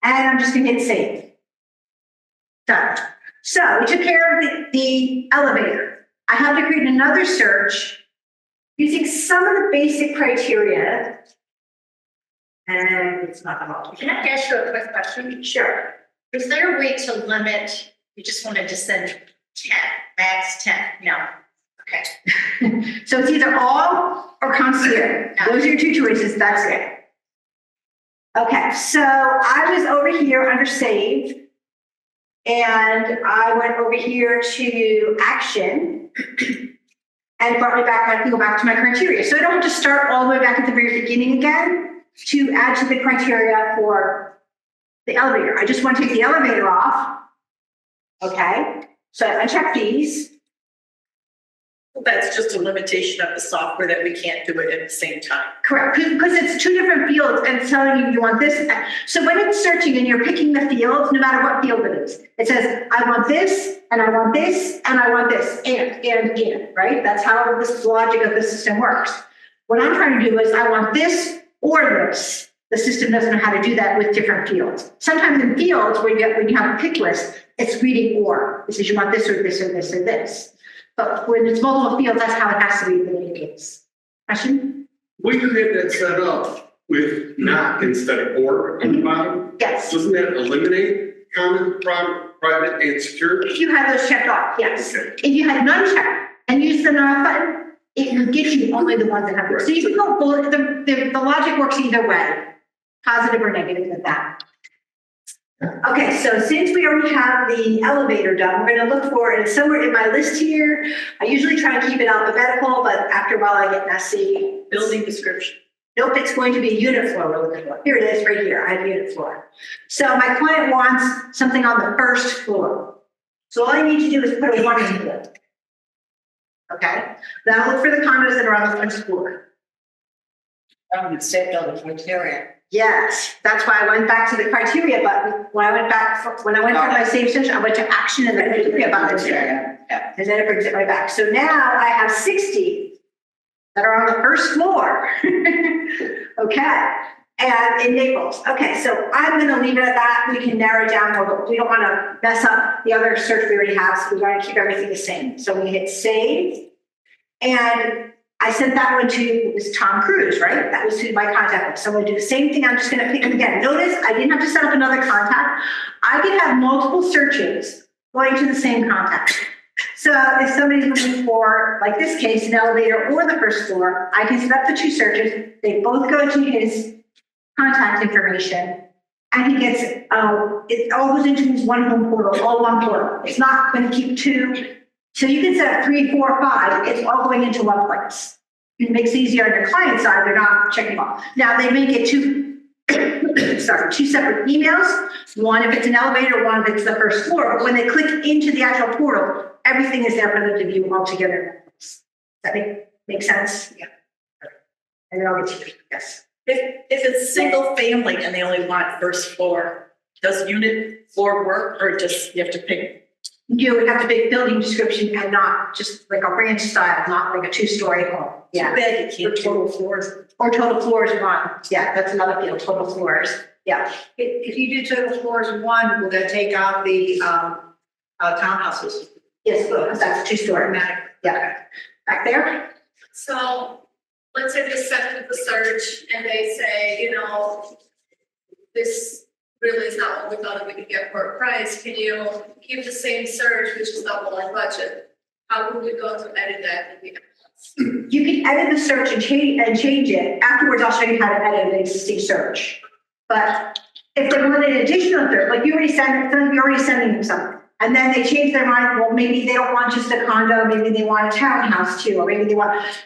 And I'm just going to hit save. Done. So we took care of the elevator. I have to create another search using some of the basic criteria. And it's not the whole. Can I ask you a quick question? Sure. Is there a way to limit, you just wanted to send 10, max 10? No. Okay. So it's either all or concierge. Those are your two choices. That's it. Okay, so I was over here under save, and I went over here to action, and brought me back. I can go back to my criteria. So I don't have to start all the way back at the very beginning again to add to the criteria for the elevator. I just want to take the elevator off. Okay, so I uncheck these. That's just a limitation of the software that we can't do it at the same time. Correct, because it's two different fields and it's telling you you want this. So when it's searching and you're picking the field, no matter what field it is, it says, I want this, and I want this, and I want this, and, right? That's how this logic of the system works. What I'm trying to do is I want this or this. The system doesn't know how to do that with different fields. Sometimes in fields when you have a pick list, it's reading or. It says you want this or this or this or this. But when it's multiple fields, that's how it has to be in the case. Question? We could have that set up with not instead of or on the bottom. Yes. Doesn't that eliminate common, private, and secure? If you had those checked off, yes. Okay. If you had none checked and used the not button, it will get you only the ones that have it. So you can go, the logic works either way, positive or negative with that. Okay, so since we already have the elevator done, we're going to look for it somewhere in my list here. I usually try to keep it alphabetical, but after a while I get messy. Building description. Nope, it's going to be unit floor we're looking for. Here it is, right here. I have unit floor. So my client wants something on the first floor. So all I need to do is put a 1 into it. Okay, now look for the condos that are on the first floor. It saved all the criteria. Yes, that's why I went back to the criteria button. When I went for my save session, I went to action and the criteria button. Yeah. And then it brings it right back. So now I have 60 that are on the first floor. Okay, and in Naples. Okay, so I'm going to leave it at that. We can narrow it down, but we don't want to mess up the other search we already have, so we want to keep everything the same. So we hit save, and I sent that one to Tom Cruise, right? That was to my contact list. So I'm going to do the same thing. I'm just going to pick him again. Notice I didn't have to set up another contact. I can have multiple searches going to the same contact. So if somebody's looking for, like this case, an elevator or the first floor, I can set up the two searches. They both go to his contact information, and he gets, it all goes into his one home portal, all one portal. It's not going to keep two. So you can set up 3, 4, 5. It's all going into one place. It makes it easier on your client side. They're not checking off. Now they may get two separate emails. One if it's an elevator, one if it's the first floor. But when they click into the actual portal, everything is there for them to view all together. Does that make sense? Yeah. And then I'll get to you. Yes. If it's single family and they only want first floor, does unit floor work or just you have to pick? You would have to pick building description and not just like a ranch style, not like a 2-story home. Yeah. Too bad you Or can't total floors. Or total floors 1. Yeah, that's another field, total floors. Yeah. If you do total floors 1, will that take out the townhouses? Yes, well, that's a 2-story. Yeah. Back there? So let's say they set up the search and they say, this really is not what we thought we could get for a price. Can you keep the same search, which is double our budget? How would we go to edit that in the MLS? You can edit the search and change it. Afterwards, I'll show you how to edit an existing search. But if they want an additional search, like you're already sending them something, and then they change their mind, well, maybe they don't want just a condo, maybe they want a townhouse too, or maybe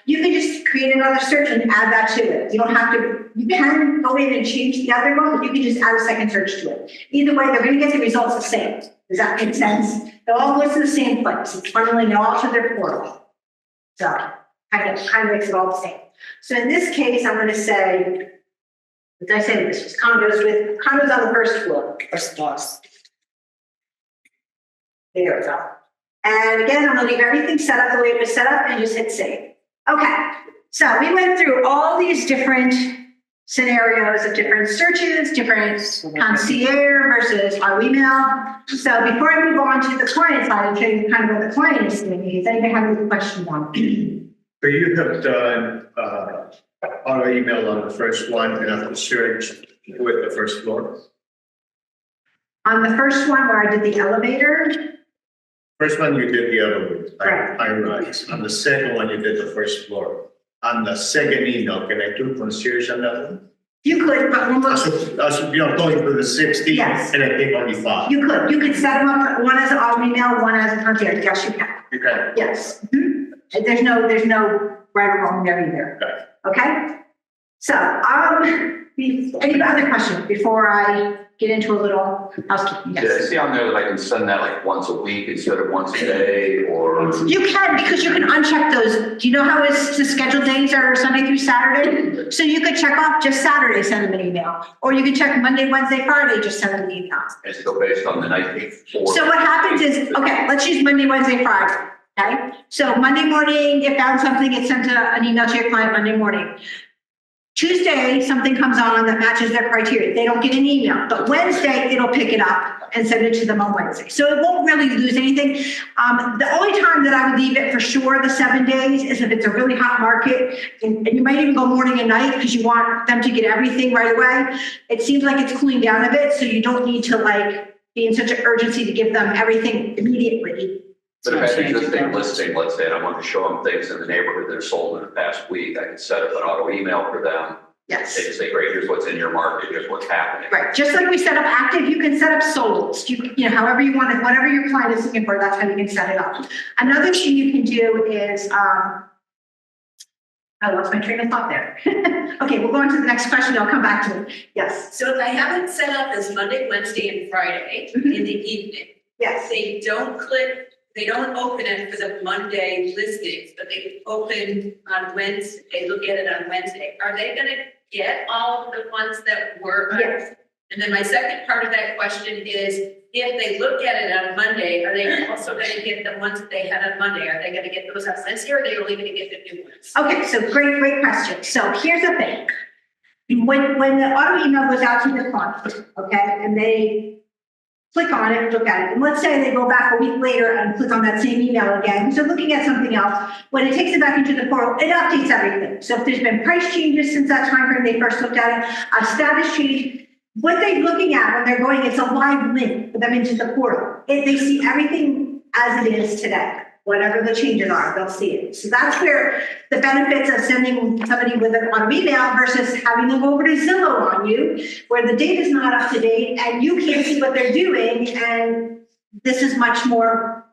you can just create another search and add that to it. You don't have to, you can go in and change the other one, but you can just add a second search to it. Either way, they're going to get the results the same. Does that make sense? They'll all go to the same place. It's funneling it all to their portal. So kind of makes it all the same. So in this case, I'm going to say, what did I say? This was condos on the first floor. First floors. There we go. And again, I'm going to leave everything set up the way it was set up and just hit save. Okay, so we went through all these different scenarios of different searches, different concierge versus our email. So before I move on to the client side and show you kind of what the client is doing, does anybody have any questions on it? So you have done auto email on the first one and after the search with the first floor? On the first one where I did the elevator, First one you did the other way, Right. I rise. On the second one you did the first floor. On the second email, can I do concierge on that one? you could, but one more. Going through the 60 Yes. and I pick only 5. You could set them up, one as an auto email, one as a concierge. Yes, you can. Okay. Yes. Mhm. There's no right or wrong there either. Okay? So, any other questions before I get into a little housekeeping. Did I see on there that I can send that like once a week instead of once a day, or? You can, because you can uncheck those. Do you know how it's the scheduled days are Sunday through Saturday? So you could check off just Saturday, send them an email. Or you could check Monday, Wednesday, Friday, just send them an email. It's still based on the night before. So what happens is, okay, let's use Monday, Wednesday, Friday, okay? So Monday morning, you found something, it's sent an email to your client Monday morning. Tuesday, something comes on that matches their criteria. They don't get an email, but Wednesday, it'll pick it up and send it to them on Wednesday. So it won't really lose anything. The only time that I would leave it for sure, the 7 days, is if it's a really hot market, and you might even go morning and night because you want them to get everything right away. It seems like it's cooling down a bit, so you don't need to like be in such an urgency to give them everything immediately. But if I had an existing listing, let's say, and I want to show them things in the neighborhood that are sold in the past week, I can set up an auto email for them. Yes. They can say, great, here's what's in your market, here's what's happening. Right, just like we set up active, you can set up sold. You know, however you want it, whatever your client is looking for, that's how you can set it up. Another thing you can do is, I lost my train of thought there. Okay, we'll go on to the next question. I'll come back to it. Yes. So if I have it set up as Monday, Wednesday, and Friday in the evening, Yes. they don't open it for the Monday listings, but they open on Wednesday, they look at it on Wednesday. Are they gonna get all of the ones that were? Yes. And then my second part of that question is, if they look at it on Monday, are they also gonna get the ones that they had on Monday? Are they gonna get those on Wednesday, or are they only gonna get the new ones? Okay, so great question. So here's the thing. When the auto email goes out to the client, okay, and they click on it, look at it, and let's say they go back a week later and click on that same email again, so looking at something else, when it takes it back into the portal, it updates everything. So if there's been price changes since that time frame they first looked at it, a status change, what they're looking at when they're going, it's a live link for them into the portal. They see everything as it is today. Whatever the changes are, they'll see it. So that's where the benefits of sending somebody with an auto email versus having them over to Zillow on you, where the data is not up to date and you can't see what they're doing. And this is much more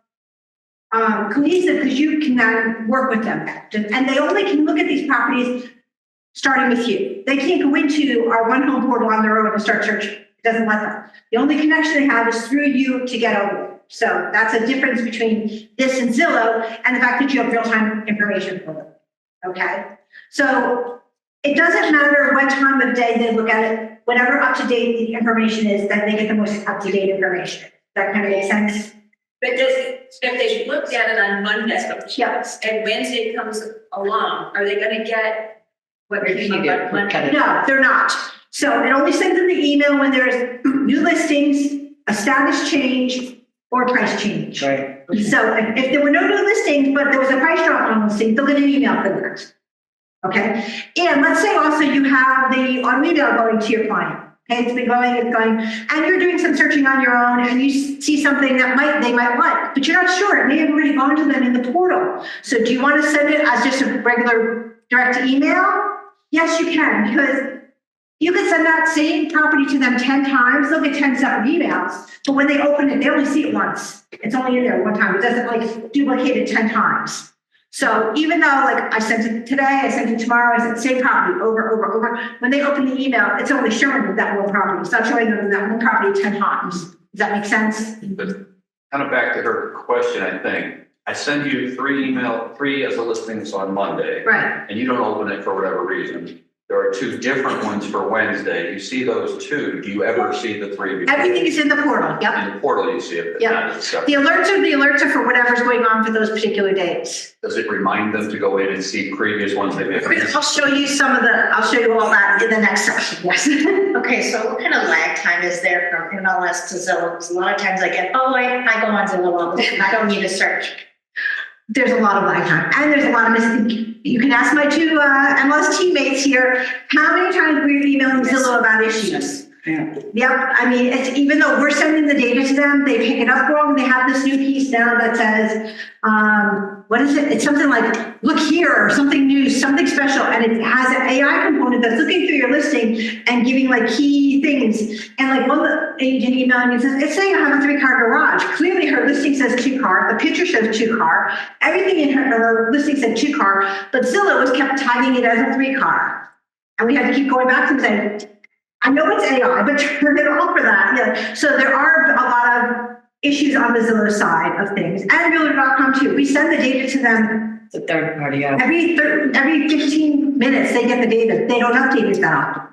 cohesive because you can then work with them. And they only can look at these properties starting with you. They can't go into our one home portal on their own and start searching. It doesn't let them. The only connection they have is through you to get over it. So that's a difference between this and Zillow and the fact that you have real-time information for them, okay? So it doesn't matter what time of day they look at it, whatever up-to-date the information is, then they get the most up-to-date information. That kind of makes sense? But if they looked at it on Monday, Yes. and Wednesday comes along, are they gonna get what Or came you up get on Monday? cut No, they're not. So it only sends them the email when there's new listings, a status change, or a price change. Right. So if there were no new listings, but there was a price drop on listing, they'll get an email for that. Okay, and let's say also you have the auto email going to your client. Okay, it's going, and you're doing some searching on your own, and you see something that they might like, but you're not sure. It may have already gone to them in the portal. So do you want to send it as just a regular direct email? Yes, you can, because you can send that same property to them 10 times, they'll get 10 separate emails, but when they open it, they only see it once. It's only in there one time. It doesn't like duplicate it 10 times. So even though like I sent it today, I sent it tomorrow, I sent the same property over, when they open the email, it's only showing them that one property. It's not showing them that one property 10 times. Does that make sense? But kind of back to her question, I think, I send you three as a listings on Monday. Right. And you don't open it for whatever reason. There are two different ones for Wednesday. You see those two. Do you ever see the three? Before? Everything is in the portal. Yep. In the portal, you see it. But Yep. not as separate. The alerts are for whatever's going on for those particular days. Does it remind them to go in and see previous ones they may have missed? I'll show you all that in the next section. Yes. Okay, so what kind of lag time is there from MLS to Zillow? Because a lot of times I get, I go on Zillow all the time. I don't need to search. There's a lot of lag time, and there's a lot of missing. You can ask my two MLS teammates here, how many times we're emailing Zillow about issues? Yeah. Yep, I mean, it's even though we're sending the data to them, they pick it up wrong. They have this new piece now that says, what is it? It's something like, look here, or something new, something special. And it has an AI component that's looking through your listing and giving like key things. And like one agent emailed me and says, it's saying I have a 3-car garage. Clearly her listing says 2-car. The picture shows 2-car. Everything in her listing said 2-car, but Zillow was kept tagging it as a 3-car. And we had to keep going back to them saying, I know it's AI, but turn it off for that. Yeah. So there are a lot of issues on the Zillow side of things, and Realtor.com too. We send the data to them It's a third party, every 15 minutes. They get the data. They don't update it that often.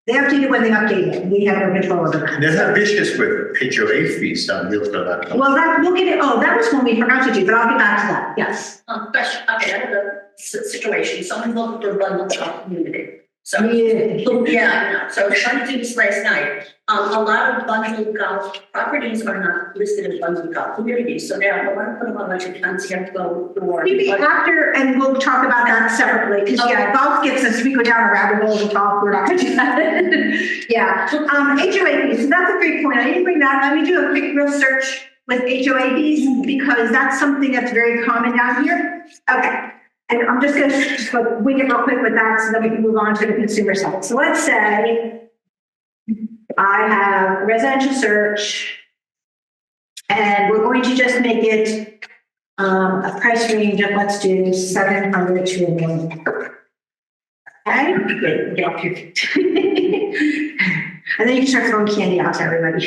They update it when they update it. We have no control over that. They're not vicious with HOA fees on Realtor.com. Well, we'll get it. Oh, that was one we forgot to do, but I'll get back to that. Yes. Question, okay, I have a situation, someone's looking for a bundle of community. So, Yeah. yeah, I know, so I was trying to do this last night. A lot of bundled golf properties are not listed as bundled golf communities, so now I want to put them on like a concierge go for. Maybe after, and we'll talk about that separately, because yeah, golf gets us, we go down a rabbit hole with golf, we're not gonna do that. Yeah, HOA fees, so that's a great point, I didn't bring that, let me do a quick real search with HOA fees, because that's something that's very common down here. Okay, and I'm just gonna wing it real quick with that, so then we can move on to the consumer side. So let's say I have residential search, and we're going to just make it a price range of, let's do 700 to $1 million. Okay, good, get off your feet. And then you can start throwing candy out to everybody.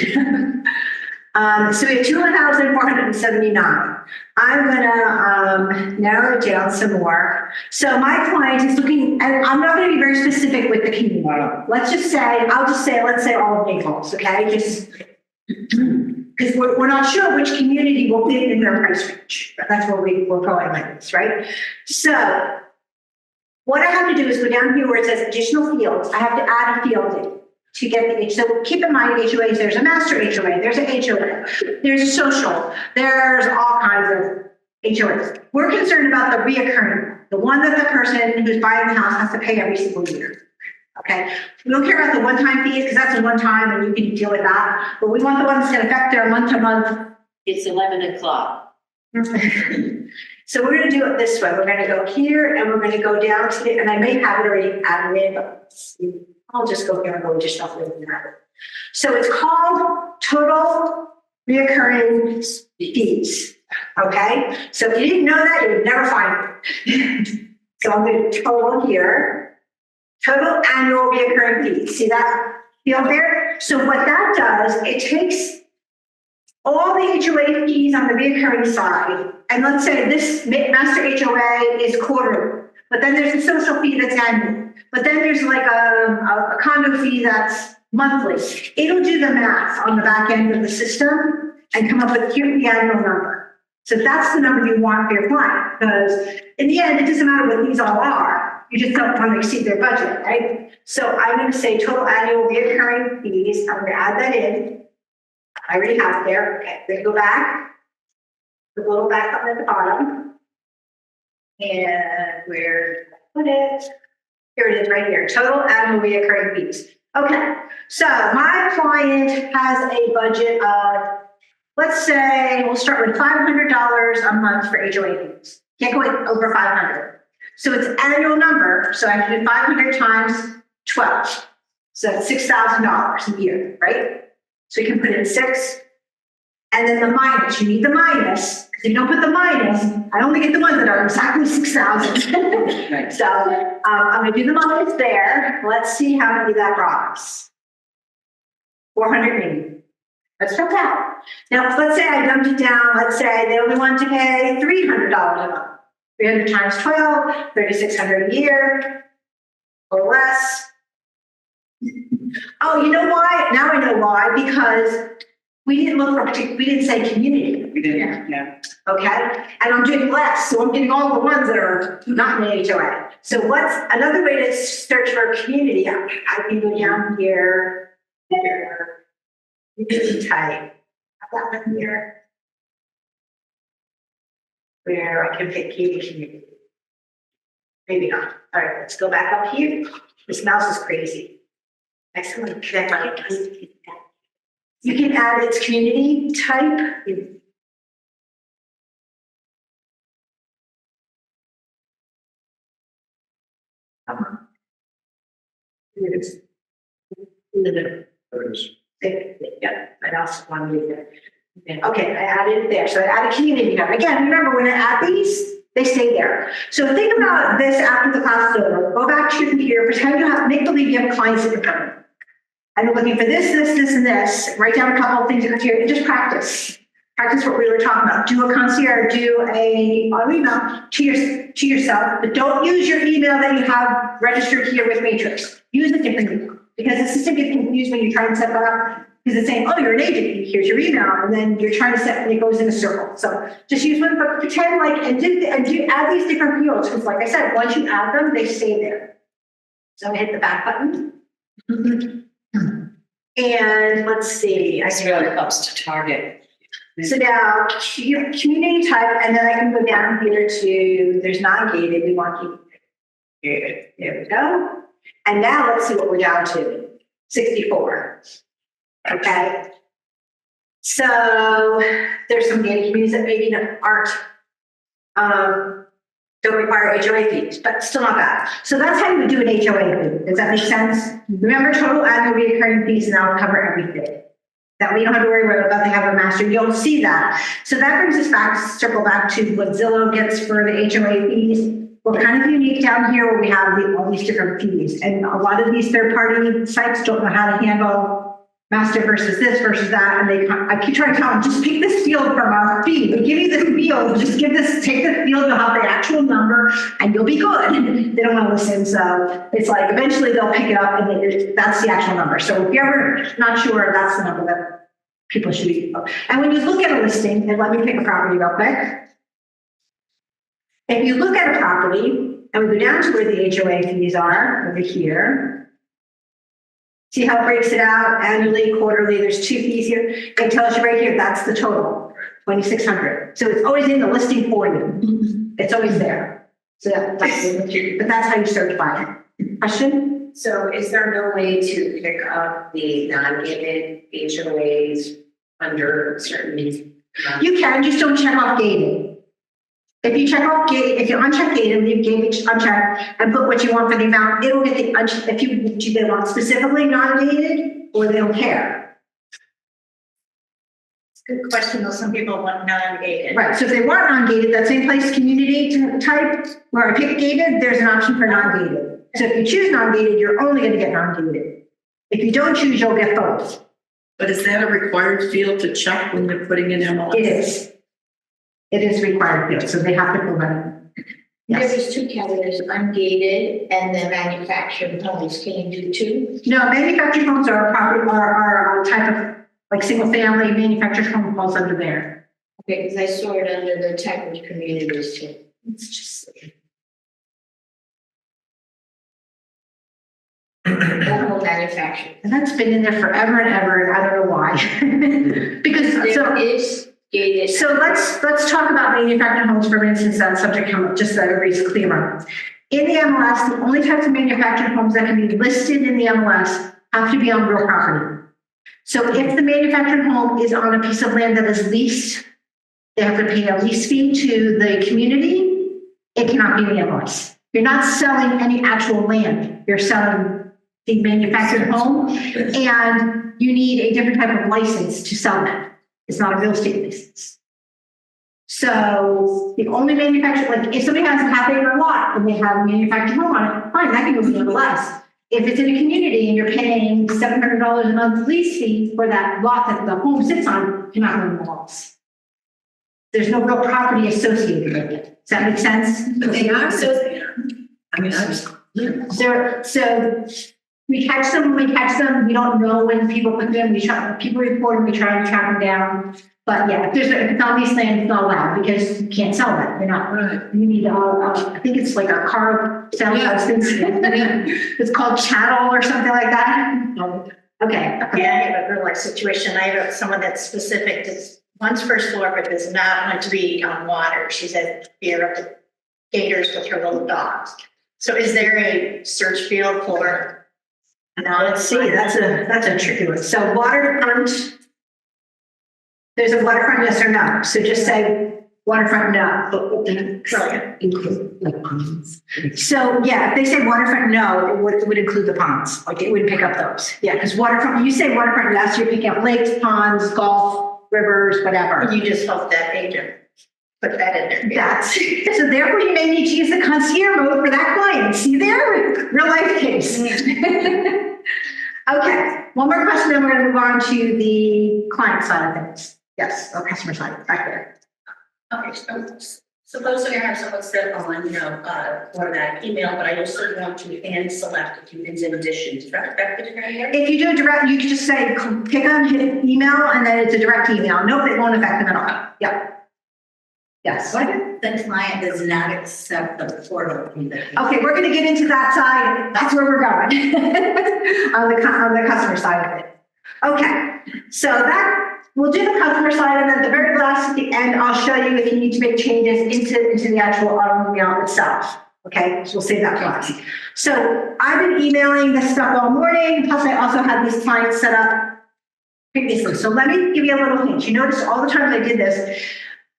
So we have 2,479. I'm gonna narrow it down some more. So my client is looking, and I'm not gonna be very specific with the community. Let's just say, let's say all of Naples, okay? Just because we're not sure which community will fit in their price range. That's where we're going like this, right? So what I have to do is go down here where it says additional fields. I have to add a field in to get the H. So keep in mind HOAs, there's a master HOA, there's an HOA, there's social, there's all kinds of HOAs. We're concerned about the reoccurring, the one that the person who's buying the house has to pay every single year. Okay, we don't care about the one-time fees because that's a one-time and you can deal with that. But we want the one that's going to affect their month-to-month. It's 11 o'clock. So we're going to do it this way. We're going to go here and we're going to go down to the, and I may have it already added in, but I'll just go here and go just shuffle it in there. So it's called total reoccurring fees. Okay, so if you didn't know that, you would never find it. So I'm going to total here, total annual reoccurring fees. See that field there? So what that does, it takes all the HOA fees on the reoccurring side, and let's say this master HOA is quarterly, but then there's a social fee that's annual. But then there's like a condo fee that's monthly. It'll do the math on the back end of the system and come up with the annual number. So that's the number you want for your client, because in the end, it doesn't matter what these all are. You just don't want to exceed their budget, right? So I'm going to say total annual reoccurring fees. I'm going to add that in. I already have it there. Okay, we're going to go back. The little back up at the bottom. And where put it? Here it is right here, total annual reoccurring fees. Okay, so my client has a budget of, let's say, we'll start with $500 a month for HOA fees. Can't go over 500. So it's annual number, so I have to do 500 times 12. So that's $6,000 a year, right? So you can put in 6, and then the minus, you need the minus. If you don't put the minus, I only get the ones that are exactly 6,000. Right. So I'm going to do the minus there. Let's see how many that brought us. 480. Let's check that. Now, let's say I dumped it down. Let's say they only want to pay $300 a month. 300 times 12, 3,600 a year or less. Oh, you know why? Now I know why. Because we didn't look for, we didn't say community. We didn't, yeah. Okay, and I'm doing less, so I'm getting all the ones that are not in the HOA. So what's another way to search for a community? I can go down here, type. I've got one here where I can pick community. Maybe not. All right, let's go back up here. This mouse is crazy. Excellent. You can add its community type. Yeah, I also want to do that. Okay, I added it there. So I added community number. Again, remember when I add these, they stay there. So think about this after the class is over. Go back to your computer, pretend you have, make believe you have a client sitting in front of you. I'm looking for this, and this. Write down a couple of things, and just practice. Practice what we were talking about. Do a concierge, do a email to yourself, but don't use your email that you have registered here with Matrix. Use a different email, because the system gets confused when you're trying to set that up, because it's saying, oh, you're an agent, here's your email, and then you're trying to set, and it goes in a circle. So just use one, but pretend like, and do add these different fields, because like I said, once you add them, they stay there. So I hit the back button. And let's see, I This really helps to target. so now community type, and then I can go down here to, there's non-gated, we want to keep, there we go. And now let's see what we're down to, 64. Okay. So there's some gated communities that maybe aren't, don't require HOA fees, but still not bad. So that's how you would do an HOA fee. Does that make sense? Remember, total annual recurring fees, and I'll cover everything. That we don't have to worry about, they have a master, you'll see that. So that brings us back, circle back to what Zillow gets for the HOA fees. We're kind of unique down here where we have all these different fees. And a lot of these third-party sites don't know how to handle master versus this versus that. And I keep trying to tell them, just pick this field from our fee. We give you this field, just take this field, you'll have the actual number, and you'll be good. They don't want to listen. So it's like, eventually they'll pick it up, and that's the actual number. So if you're ever not sure, that's the number that people should be. And when you look at a listing, and let me pick a property real quick. If you look at a property, and we go down to where the HOA fees are, over here. See how it breaks it out annually, quarterly, there's 2 fees here. It tells you right here, that's the total, 2,600. So it's always in the listing for you. It's always there. So but that's how you search by it. Question? So is there no way to pick up the non-gated HOAs under certain? You can, just don't check off gated. If you check off gated, if you uncheck gated, leave gated unchecked, and put what you want for the amount, it'll get the unchecked. If do they want specifically non-gated, or they don't care. It's a good question, though. Some people want non-gated. Right. So if they want non-gated, that same place community type where I pick gated, there's an option for non-gated. So if you choose non-gated, you're only going to get non-gated. If you don't choose, you'll get both. But is that a required field to check when you're putting in MLS? It is. It is required field, so they have to fill that in. Yes. There's 2 categories, ungated and the manufactured homes. Can you do 2? No, manufactured homes are a property, are a type of like single family manufactured home falls under there. Okay, because I saw it under the type of communities too. It's just The whole manufactured. and that's been in there forever and ever, and I don't know why. Because There is gated. So let's talk about manufactured homes for instance, that subject come up, just so everybody's clear on. In the MLS, the only types of manufactured homes that can be listed in the MLS have to be on real property. So if the manufactured home is on a piece of land that is leased, they have to pay a lease fee to the community. It cannot be in the MLS. You're not selling any actual land. You're selling the manufactured home, and you need a different type of license to sell that. It's not a real estate license. So the only manufactured, like if somebody has a half-acre lot and they have a manufactured home on it, fine, that can go for less. If it's in a community and you're paying $700 a month lease fee for that lot that the home sits on, you're not running the walls. There's no real property associated with it. Does that make sense? But they are, so they are. I mean, I just. So we catch them, we don't know when people put them, people report them, we try to track them down. But yeah, if it's on these lands, it's not allowed because you can't sell that. They're not, you need, I think it's like a car sale license. It's called chattel or something like that. Okay. Yeah, I have a real life situation. I have someone that's specific, that's one's first floor, but does not want to be on water. She said fear of the gators with her little dogs. So is there a search field for? Now let's see, that's a tricky one. So waterfront, there's a waterfront yes or no. So just say waterfront no, but include like ponds. So yeah, if they say waterfront no, it would include the ponds. Like it would pick up those. Yeah, because waterfront, you say waterfront yes, you're picking up lakes, ponds, golf, rivers, whatever. You just hope that agent put that in there. So therefore you may need to use the concierge mode for that client. See there? Real life case. Okay, one more question, then we're gonna move on to the client side of things. Yes, or customer side, back there. Okay, so suppose I have someone set on, for that email, but I also want to hand select a few things in addition. Is that effective here? If you do a direct, you can just say, pick on hit email, and then it's a direct email. Nope, it won't affect them at all. Yep. Yes. What if the client does not accept the portal either? Okay, we're gonna get into that side. That's where we're going. on the customer side of it. Okay, so we'll do the customer side, and then the very last at the end, I'll show you if you need to make changes into the actual email itself. Okay, so we'll save that for last. So I've been emailing this stuff all morning, plus I also had these clients set up previously. So let me give you a little hint. You notice all the times I did this,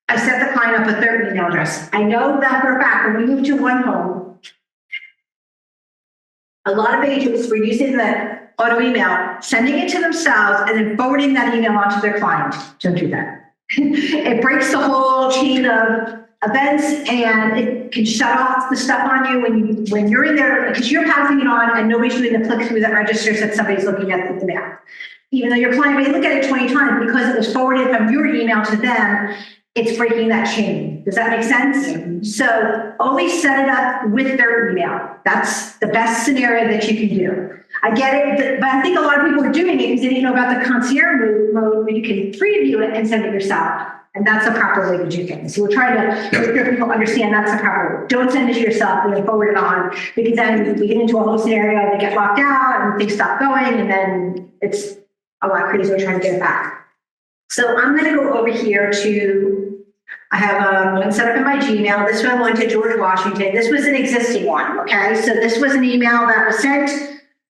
I set the client up with their email address. I know that for a fact, when we moved to one home, a lot of agents were using the auto email, sending it to themselves, and then forwarding that email onto their client. Don't do that. It breaks the whole chain of events, and it can shut off the stuff on you when you're in there, because you're passing it on and nobody's doing the click through that registers that somebody's looking at the mail. Even though your client may look at it 20 times, because it was forwarded from your email to them, it's breaking that chain. Does that make sense? Mm-hmm. So always set it up with their email. That's the best scenario that you can do. I get it, but I think a lot of people are doing it because they didn't know about the concierge mode where you can preview it and send it yourself. And that's the proper way to do things. So we're trying to make sure people understand that's the proper way. Don't send it to yourself and then forward it on, because then we get into a whole scenario, they get locked out and things stop going, and then it's a lot crazier trying to get it back. So I'm going to go over here to, I have one set up in my Gmail. This one went to George Washington. This was an existing one, okay? So this was an email that was sent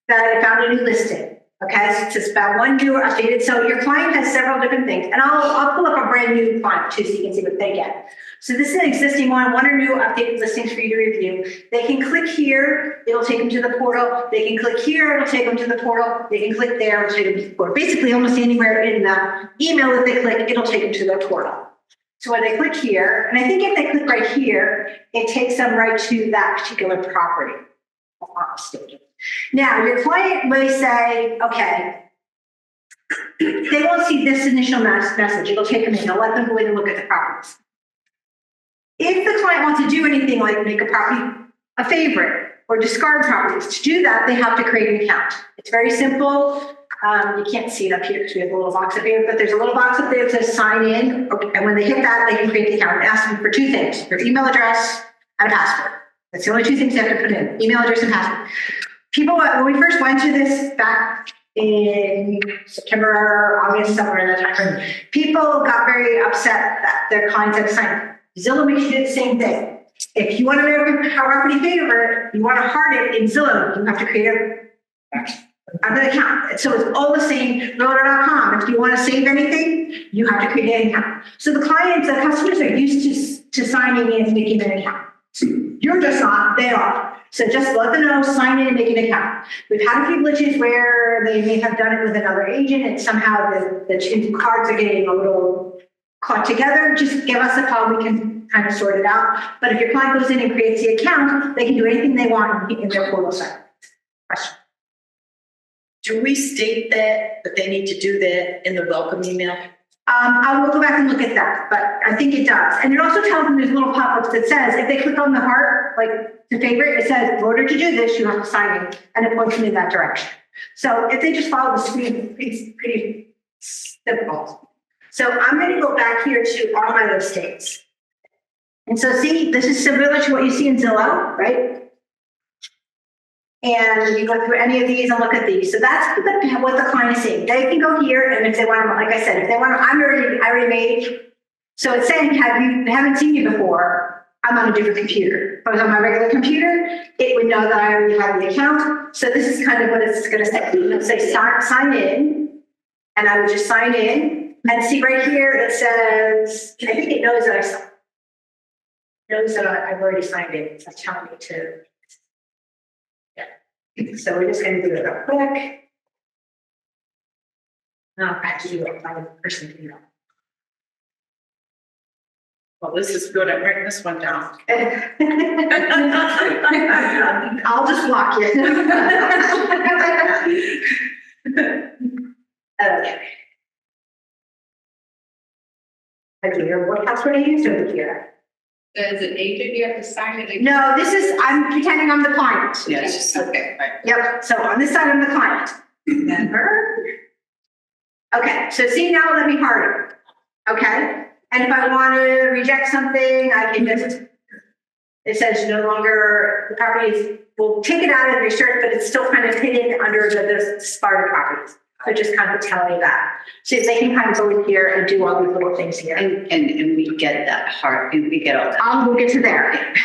that I found a new listing, okay? So it's about one new or updated. So your client has several different things. And I'll pull up a brand new client too, so you can see what they get. So this is an existing one or new updated listings for you to review. They can click here, it'll take them to the portal. They can click here, it'll take them to the portal. They can click there, it'll take them to the portal. Basically, almost anywhere in the email that they click, it'll take them to their portal. So when they click here, and I think if they click right here, it takes them right to that particular property, if I'm not mistaken. Now, your client may say, okay, they won't see this initial message. It'll take them in. It'll let them go in and look at the properties. If the client wants to do anything like make a property a favorite or discard properties, to do that, they have to create an account. It's very simple. You can't see it up here because we have a little box up here, but there's a little box up there that says sign in. Okay, and when they hit that, they can create the account. It asks them for two things: your email address and a password. That's the only two things they have to put in: email address and password. People, when we first went to this back in September, August, somewhere in that time frame, people got very upset that their clients had to sign in. Zillow makes you do the same thing. If you want to make a property favorite, you want to heart it in Zillow, you have to create an account. So it's all the same, realtor.com. If you want to save anything, you have to create an account. So the clients, the customers are used to signing in and making an account. You're just not, they are. So just let them know, sign in and make an account. We've had a few glitches where they may have done it with another agent and somehow the two cards are getting a little caught together. Just give us a call, we can kind of sort it out. But if your client goes in and creates the account, they can do anything they want in their portal site. Question? Do we state that they need to do that in the welcome email? I will go back and look at that, but I think it does. And it also tells them there's little pop-ups that says, if they click on the heart, like the favorite, it says, in order to do this, you have to sign in, and it points them in that direction. So if they just follow the screen, it's pretty simple. So I'm going to go back here to all my listings. And so see, this is similar to what you see in Zillow, right? And you go through any of these and look at these. So that's what the client is seeing. They can go here, and if they want to, like I said, if they want to, I already made. So it's saying, haven't seen you before. I'm on a different computer. If I was on my regular computer, it would know that I already have the account. So this is kind of what it's going to say. It'll say sign in, and I would just sign in, and see right here it says, I think it knows that I've already signed in. It's telling me to. So we're just going to do it real quick. Now I have to do it by the person to know. Well, this is good. I'm writing this one down. I'll just block you. Okay. Okay, what password I used over here? As an agent, you have to sign it. No, this is, I'm pretending I'm the client. Yes. Okay. Yep, so on this side, I'm the client. Remember? Okay, so see now, let me harden. Okay, and if I want to reject something, I can just, it says no longer, the properties will take it out of your search, but it's still kind of hidden under the Sparta properties. So just kind of tell me that. So they can kind of go in here and do all these little things here. And we get that heart, and we get all that. We'll get to there.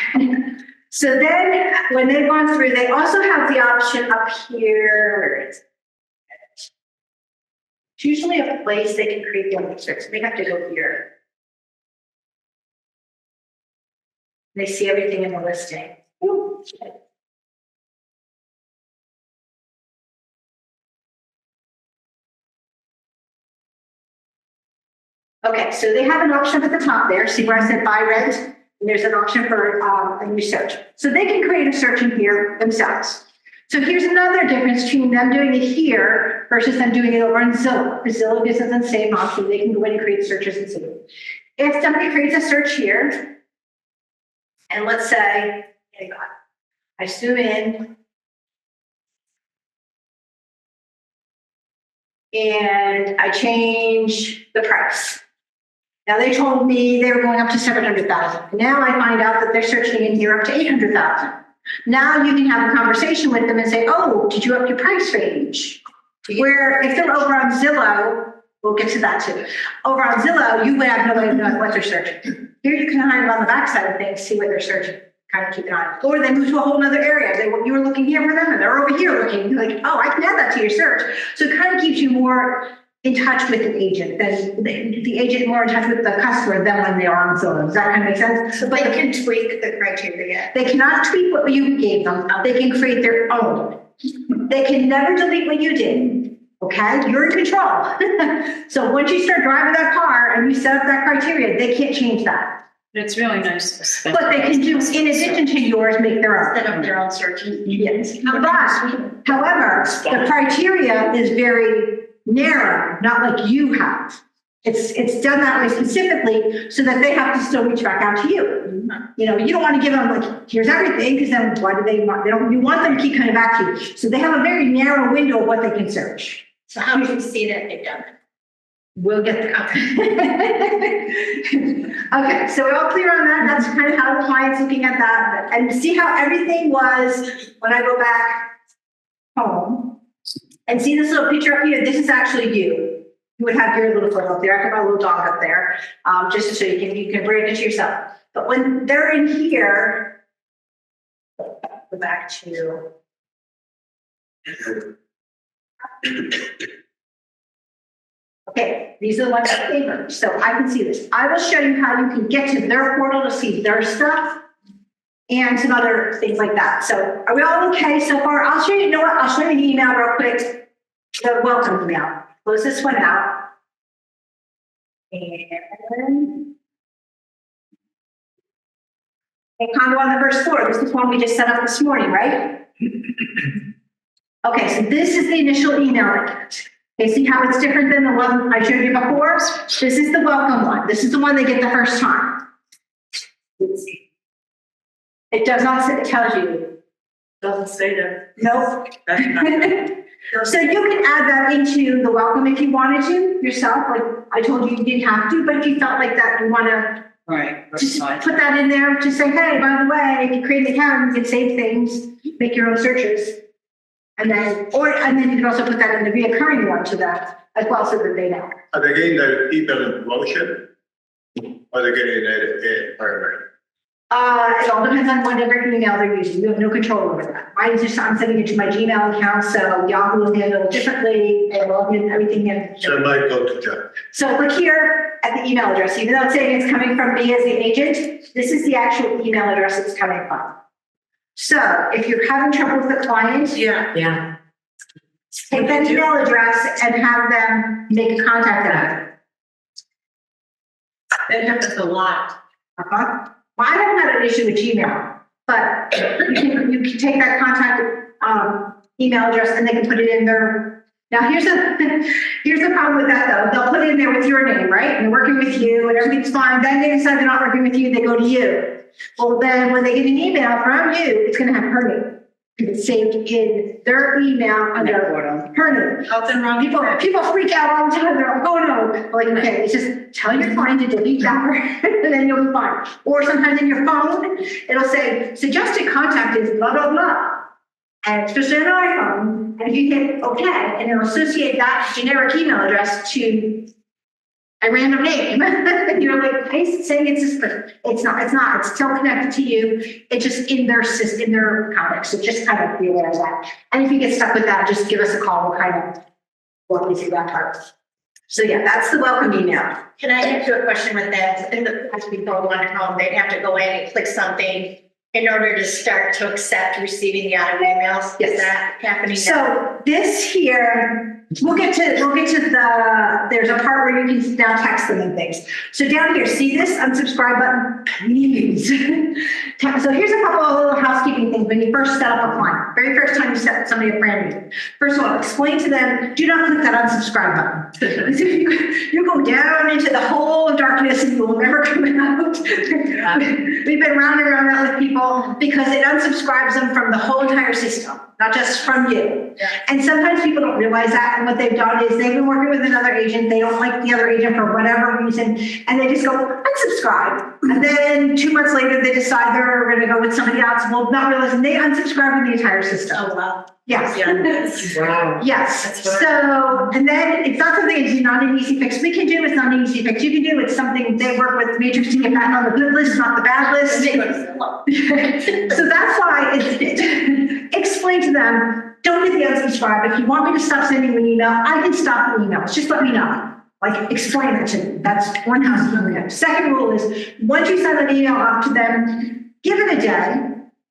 So then when they've gone through, they also have the option up here. Where is it? It's usually a place they can create their own search. They have to go here. They see everything in the listing. Ooh. Okay, so they have an option at the top there. See where I said buy rent? And there's an option for a new search. So they can create a search in here themselves. So here's another difference between them doing it here versus them doing it over on Zillow. Zillow gives them the same option. They can go in and create searches in Zillow. If somebody creates a search here, and let's say, I zoom in, and I change the price. Now they told me they were going up to 700,000. Now I find out that they're searching in here up to 800,000. Now you can have a conversation with them and say, oh, did you up your price range? Where if they're over on Zillow, we'll get to that too. Over on Zillow, you would have no way of knowing what they're searching. Here you can kind of on the backside of things, see what they're searching, kind of keep an eye on. Or they move to a whole other area. You were looking here for them and they're over here looking. You're like, oh, I can add that to your search. So it kind of keeps you more in touch with an agent than the agent more in touch with the customer than when they are on Zillow. Does that kind of make sense? So they can tweak the criteria. They cannot tweak what you gave them. They can create their own. They can never delete what you did. Okay, you're in control. So once you start driving that car and you set up that criteria, they can't change that. It's really nice to spend. But they can do, in addition to yours, make their own. Set up their own searches. Yes. But, however, the criteria is very narrow, not like you have. It's done that way specifically so that they have to still reach back out to you. You know, you don't want to give them like, here's everything, because then why do they want, you want them to keep coming back to you. So they have a very narrow window of what they can search. So how do you see that they've done it? We'll get there. Okay, so we're all clear on that. That's kind of how the client's looking at that. And see how everything was when I go back home. And see this little picture up here? This is actually you. You would have your little foot up there. I have my little dog up there, just so you can bring it to yourself. But when they're in here, go back to. Okay, these are the ones that favor. So I can see this. I will show you how you can get to their portal to see their stuff and some other things like that. So are we all okay so far? I'll show you, you know what? I'll show you an email real quick. The welcome email. Close this one out. And condo on the first floor. This is one we just set up this morning, right? Okay, so this is the initial email I get. Okay, see how it's different than the one I showed you before? This is the welcome one. This is the one they get the first time. Let's see. It does not say, it tells you. Doesn't say that. Nope. So you can add that into the welcome if you wanted to yourself. Like I told you, you didn't have to, but if you felt like that, you want to just put that in there to say, hey, by the way, if you create an account, you can save things, make your own searches. And then you can also put that in the reoccurring one to that as well, so that they know. Are they getting the email in promotion? Or are they getting it right? It all depends on whatever email they're using. We have no control over that. Mine is just, I'm sending it to my Gmail account, so Yahoo will handle it differently, and we'll get everything in. So it might go to John. So look here at the email address, even though it's saying it's coming from me as the agent, this is the actual email address it's coming from. So if you're having trouble with the client, Yeah. take that email address and have them make a contact at it. That happens a lot. Well, I haven't had an issue with Gmail, but you can take that contact email address and they can put it in their Now, here's the problem with that though. They'll put it in there with your name, right? And they're working with you and everything's fine. Then they decide they're not working with you, they go to you. Well, then when they get an email from you, it's gonna have her name. It's saved in their email under her name. Nothing wrong with that. People freak out all the time. They're like, oh no. Like, okay, it's just tell your client to delete that and then you'll be fine. Or sometimes in your phone, it'll say suggested contact is blah, blah, blah. And especially on an iPhone, and if you hit OK, and it'll associate that generic email address to a random name. And you're like, hey, saying it's this person. It's not, it's still connected to you. It's just in their system, in their context. So just kind of be aware of that. And if you get stuck with that, just give us a call. We'll kind of walk you through that part. So yeah, that's the welcome email. Can I ask you a question with that? In the past, people went home, they'd have to go in and click something in order to start to accept receiving the auto emails. Yes. Is that happening now? So this here, we'll get to there's a part where you can now text them and things. So down here, see this unsubscribe button? Please. So here's a couple of little housekeeping things when you first set up a client. Very first time you set somebody up brand new. First of all, explain to them, do not click that unsubscribe button. You go down into the hole of darkness and you will never come out. We've been round and around that with people because it unsubscribes them from the whole entire system, not just from you. Yeah. And sometimes people don't realize that, and what they've done is they've been working with another agent, they don't like the other agent for whatever reason, and they just go unsubscribe. And then 2 months later, they decide they're going to go with somebody else. Well, not realizing they unsubscribe from the entire system. Oh, wow. Yes. Yeah. Wow. Yes. So, and then it's not something it's not an easy fix. We can do it's not an easy fix. You can do it's something they work with Matrix to get back on the good list, not the bad list. So that's why explain to them, don't hit the unsubscribe. If you want me to stop sending you an email, I can stop the emails. Just let me know. Like, explain it to them. That's one housekeeping. Second rule is, once you send an email off to them, give it a day,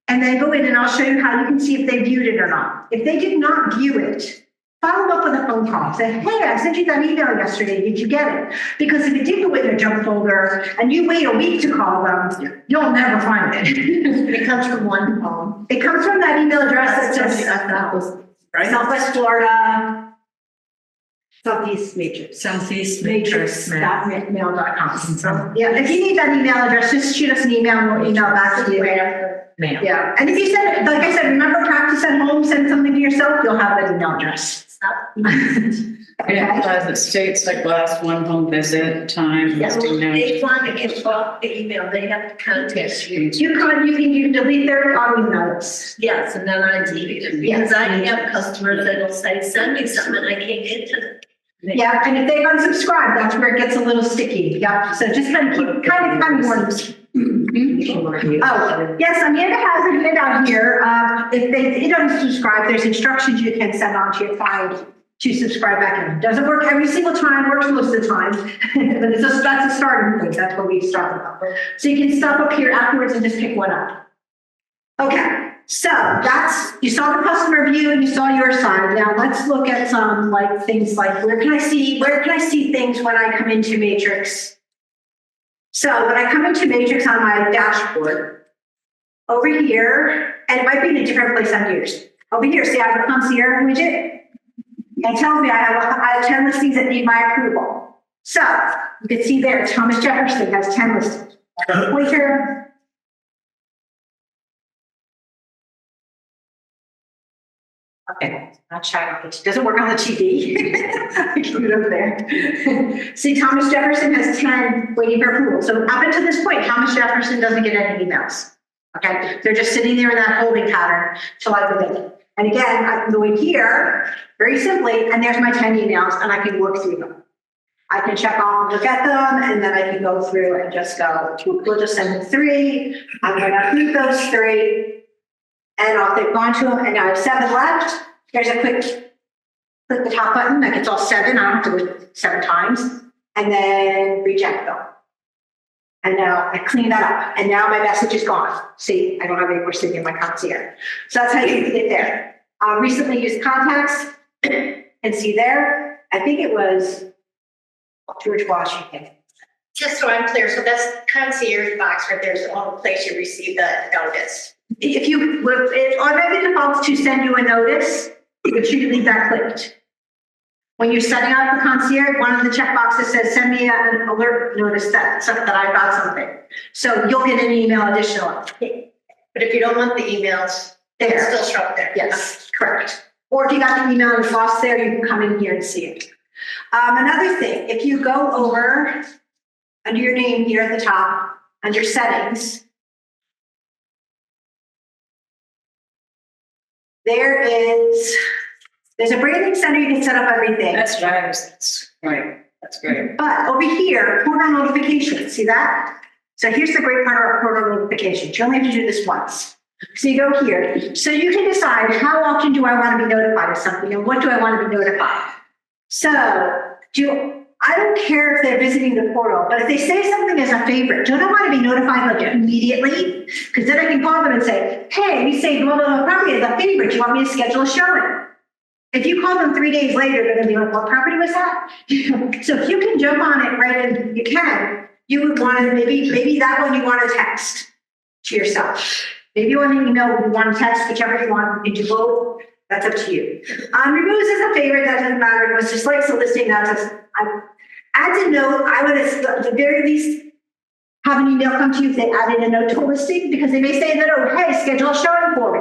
and then go in and I'll show you how you can see if they viewed it or not. If they did not view it, follow up with a phone call. Say, hey, I sent you that email yesterday. Did you get it? Because if it did go in your junk folder and you wait a week to call them, you'll never find it. It comes from one phone. It comes from that email address that says Southwest Florida, Southeast Matrix. Southeast Matrix. Mail.com. So, yeah, if you need that email address, just shoot us an email and we'll email back to you. Mail. Yeah, and if you send, like I said, remember practice at home, send something to yourself, you'll have that email address. Yeah, it states like last one home visit time. Yes, listing notes. they want to get off the email, they have to contact you. You can delete their audio notes. Yes, and then I delete it, because I have customers that'll say, send me something, I can't get to them. Yeah, and if they unsubscribe, that's where it gets a little sticky. Yeah, so just kind of keep, kind of warning. Oh, yes, Amanda has it out here. If they don't subscribe, there's instructions you can send on to your client to subscribe back in. Doesn't work every single time, works most of the time, but that's a starting point. That's what we start with. So you can stop up here afterwards and just pick one up. Okay, so you saw the customer view and you saw your side. Now let's look at some like things like where can I see things when I come into Matrix? So when I come into Matrix on my dashboard, over here, and it might be in a different place on yours. Over here, see I have a concierge widget. It tells me I have 10 listings that need my approval. So you can see there, Thomas Jefferson has 10 listings. Pointer. Okay, I'll try it. It doesn't work on the TV. Keep it over there. See, Thomas Jefferson has 10 waiting for approval. So up until this point, Thomas Jefferson doesn't get any emails. Okay, they're just sitting there in that holding pattern till I go in. And again, I can go in here very simply, and there's my 10 emails, and I can work through them. I can check off and look at them, and then I can go through and just go, we'll just send 3. I'm going to approve those 3. And off they've gone to them, and now I have 7 left. There's a quick click the top button, that gets all 7. I don't have to do it 7 times. And then reject them. And now I clean that up. And now my message is gone. See, I don't have any more sitting in my concierge. So that's how you get there. Recently used contacts, and see there, I think it was George Washington. Just so I'm clear, so that's concierge box right there is the only place you receive the notice. If you, it automatically defaults to send you a notice, but you can leave that clicked. When you're setting up the concierge, one of the checkboxes says, send me an alert notice that I got something. So you'll get an email additionally. But if you don't want the emails, they can still show up there. Yes, correct. Or if you got the email and it's lost there, you can come in here and see it. Another thing, if you go over under your name here at the top, under settings, there's a branding center, you can set up everything. That's what I was, that's right, that's great. But over here, portal notifications, see that? So here's the great part of portal notifications. You only have to do this once. So you go here. So you can decide how often do I want to be notified of something and what do I want to be notified. So I don't care if they're visiting the portal, but if they say something as a favorite, don't I want to be notified like immediately? Because then I can call them and say, hey, we saved blah, blah, blah property as a favorite. Do you want me to schedule a showing? If you call them 3 days later, they're going to be like, what property was that? So if you can jump on it right and you can, you would want to, maybe that one you want to text to yourself. Maybe you want an email, you want to text, whichever you want, you can do both. That's up to you. Removes as a favorite, that doesn't matter. It was just like soliciting, adds a note. I would at the very least have an email come to you if they added a note to a listing, because they may say that, oh, hey, schedule a showing for me.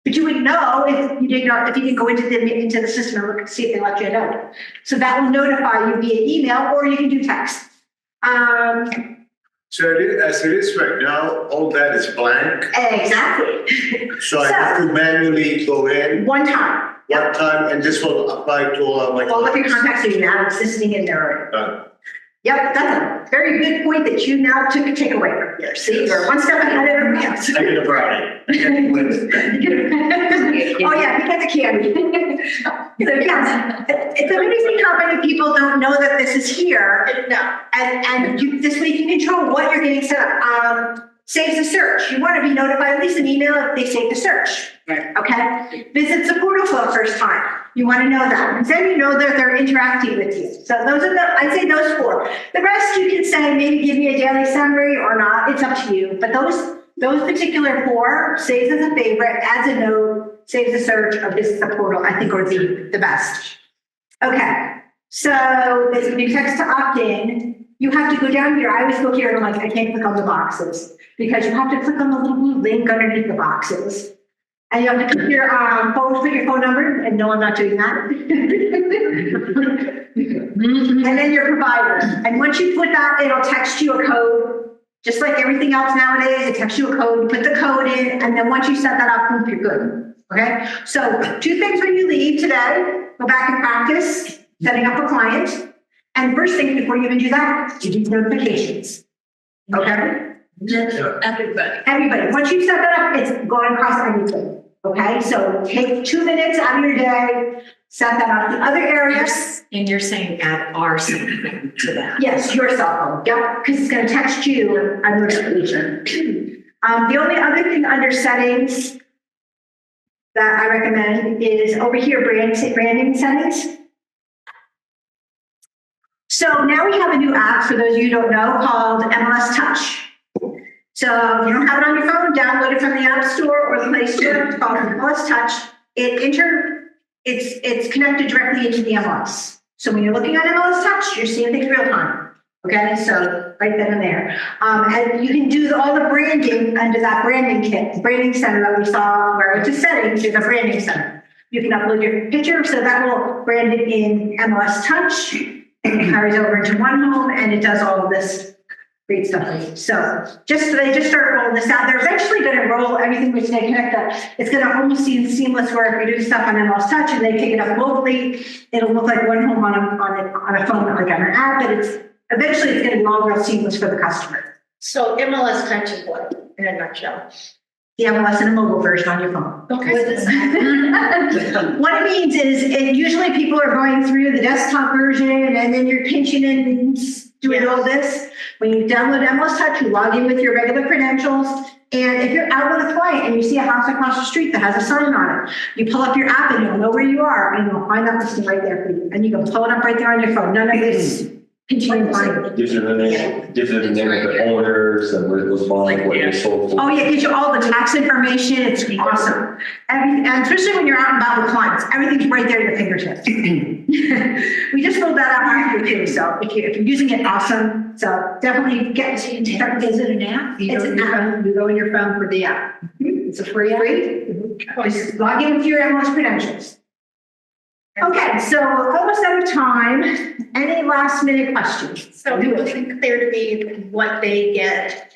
But you would know if you didn't go into the system and look and see if they left you a note. So that will notify you via email, or you can do text. So as it is right now, all that is blank. Exactly. So I have to manually go in One time. one time, and this will apply to all of my. All of your contacts are now existing in there. Done. Yep, that's a very good point that you now took a takeaway from here. See, you're one step ahead of everybody else. I get a brownie. Oh, yeah, he gets a candy. So, yes, it's amazing how many people don't know that this is here. No. And this way you can control what you're getting set up. Saves the search. You want to be notified, at least an email if they save the search. Right. Okay? Visits the portal for the first time. You want to know that. And then you know that they're interacting with you. So those are I'd say those 4. The rest you can say, maybe give me a daily summary or not. It's up to you. But those particular 4, saves as a favorite, adds a note, saves a search, or visits the portal, I think would be the best. Okay. So there's a new text to opt in. You have to go down here. I always go here and I'm like, I can't click on the boxes because you have to click on the little blue link underneath the boxes. And you have to put your put your phone number, and no, I'm not doing that. And then your provider. And once you put that, it'll text you a code. Just like everything else nowadays, it texts you a code, you put the code in, and then once you set that up, boom, you're good. Okay? So 2 things when you leave today, go back and practice setting up a client. And first thing before you even do that, you do notifications. Okay? Everybody. Once you set that up, it's going across everything. Okay? So take 2 minutes out of your day, set that up. The other areas. And you're saying add our something to that. Yes, your cell phone. Yep, because it's going to text you a notification. The only other thing under settings that I recommend is over here, branding settings. So now we have a new app, for those of you who don't know, called MLS Touch. So if you don't have it on your phone, download it from the App Store or the Play Store. It's called MLS Touch. It's connected directly into the MLS. So when you're looking at MLS Touch, you're seeing things real time. Okay, so right then and there. And you can do all the branding under that branding kit, the branding center that we saw where it's a settings, there's a branding center. You can upload your picture, so that will brand it in MLS Touch. And it carries over into One Home, and it does all of this great stuff. So they just started rolling this out. They're eventually going to roll everything which they connect up. It's going to almost seem seamless where if you do stuff on MLS Touch and they pick it up locally, it'll look like One Home on a phone, like on an app. But eventually it's going to be all real seamless for the customer. So MLS Touch is what, in a nutshell? The MLS in a mobile version on your phone. Okay. What it means is, usually people are going through the desktop version and then you're pinching in and doing all this. When you download MLS Touch, you log in with your regular credentials. And if you're out with a client and you see a house across the street that has a sign on it, you pull up your app and you'll know where you are and you'll find that listing right there for you. And you can pull it up right there on your phone. None of this. Gives you the name, gives you the name of the owners and where it was bought, what they sold for. Oh yeah, it gives you all the tax information. It's awesome. And especially when you're out and about with clients, everything's right there at your fingertips. We just rolled that out last year too, so if you're using it, awesome. So definitely get, is it an app? It's an app. You go in your phone for the app. It's a free app. Just log in with your MLS credentials. Okay, so we're almost out of time. Any last minute questions? So it wasn't clear to me what they get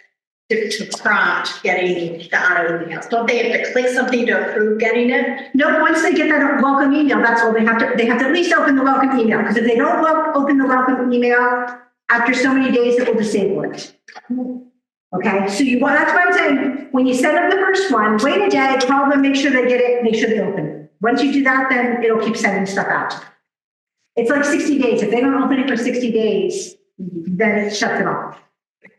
to prompt getting the auto emails. Don't they have to click something to approve getting it? No, once they get that welcome email, that's all they have to at least open the welcome email, because if they don't open the welcome email, after so many days, it will disable it. Okay, so that's why I'm saying, when you set up the first one, wait a day, call them, make sure they get it, make sure they open it. Once you do that, then it'll keep sending stuff out. It's like 60 days. If they don't open it for 60 days, then it shuts it off.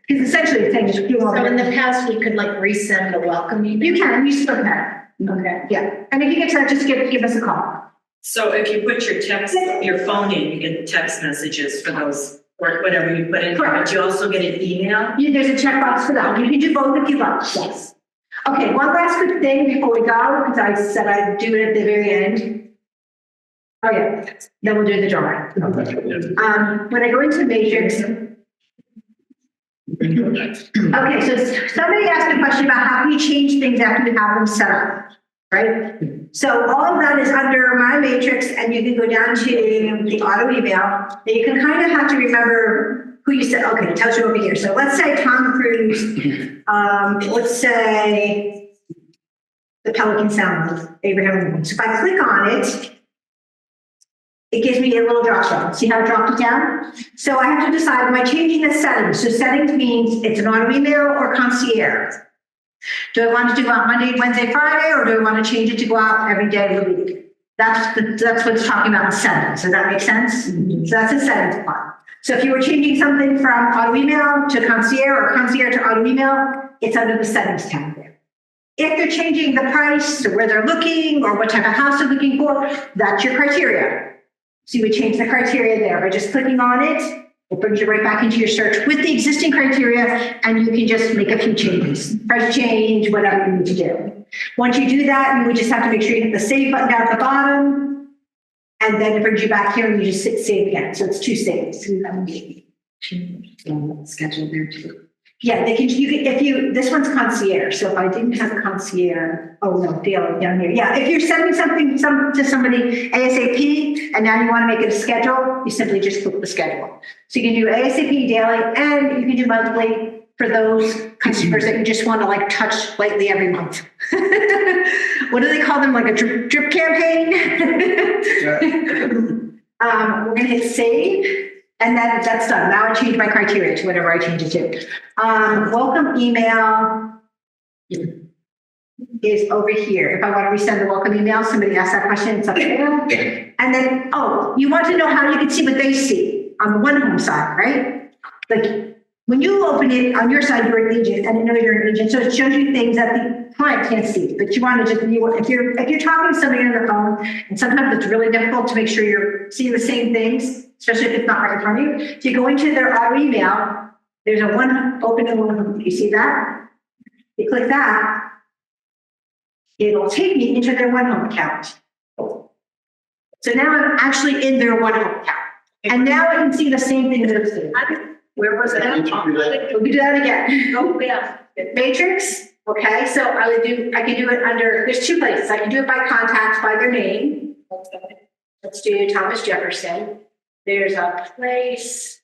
Because essentially it's saying just do all. So in the past, we could like resend the welcome email? You can, you still can. Okay. Yeah, and if you get to that, just give us a call. So if you put your phone in, you get text messages for those, or whatever you put in, Correct. but you also get an email? There's a checkbox for that. You can do both if you like, yes. Okay, one last quick thing before we go, because I said I'd do it at the very end. Oh yeah, then we'll do the drawing. When I go into Matrix. Okay, so somebody asked a question about how do you change things after you have them set up, right? So all of that is under My Matrix, and you can go down to the auto email, and you can kind of have to remember who you said. Okay, it tells you over here. So let's say Tom Cruise, let's say the Pelican Sound, Abraham Lincoln. So if I click on it, it gives me a little drop down. See how it dropped it down? So I have to decide, am I changing the settings? So settings means it's an auto email or concierge. Do I want to do it on Monday, Wednesday, Friday, or do I want to change it to go out every day of the week? That's what it's talking about in settings. Does that make sense? Mm-hmm. So that's the settings part. So if you were changing something from auto email to concierge or concierge to auto email, it's under the settings tab there. If they're changing the price or where they're looking or what type of house they're looking for, that's your criteria. So you would change the criteria there by just clicking on it. It brings you right back into your search with the existing criteria, and you can just make a few changes. Price change, whatever you need to do. Once you do that, you would just have to make sure you hit the save button down at the bottom, and then it brings you back here and you just hit save again. So it's 2 saves. Schedule there too. Yeah, they can, this one's concierge. So if I didn't have a concierge, oh no, daily down here. Yeah, if you're sending something to somebody ASAP and now you want to make it a schedule, you simply just click the schedule. So you can do ASAP daily and you can do monthly for those customers that you just want to like touch lightly every month. What do they call them? Like a drip campaign? We're going to hit save. And then that's done. Now I change my criteria to whatever I change it to. Welcome email is over here. If I want to resend the welcome email, somebody asked that question, it's up there. And then, you want to know how you can see what they see on the One Home side, right? Like when you open it on your side, you're an agent, and I know you're an agent, so it shows you things that the client can't see. But you want to just, if you're talking to somebody on the phone, and sometimes it's really difficult to make sure you're seeing the same things, especially if it's not right in front of you. If you go into their auto email, there's a open in one. You see that? You click that, it'll take me into their One Home account. So now I'm actually in their One Home account. And now I can see the same thing that it's doing. Where was it? We'll do that again. Oh, yeah. Matrix. Okay, so I can do it under, there's 2 places. I can do it by contact, by their name. Let's do Thomas Jefferson. There's a place.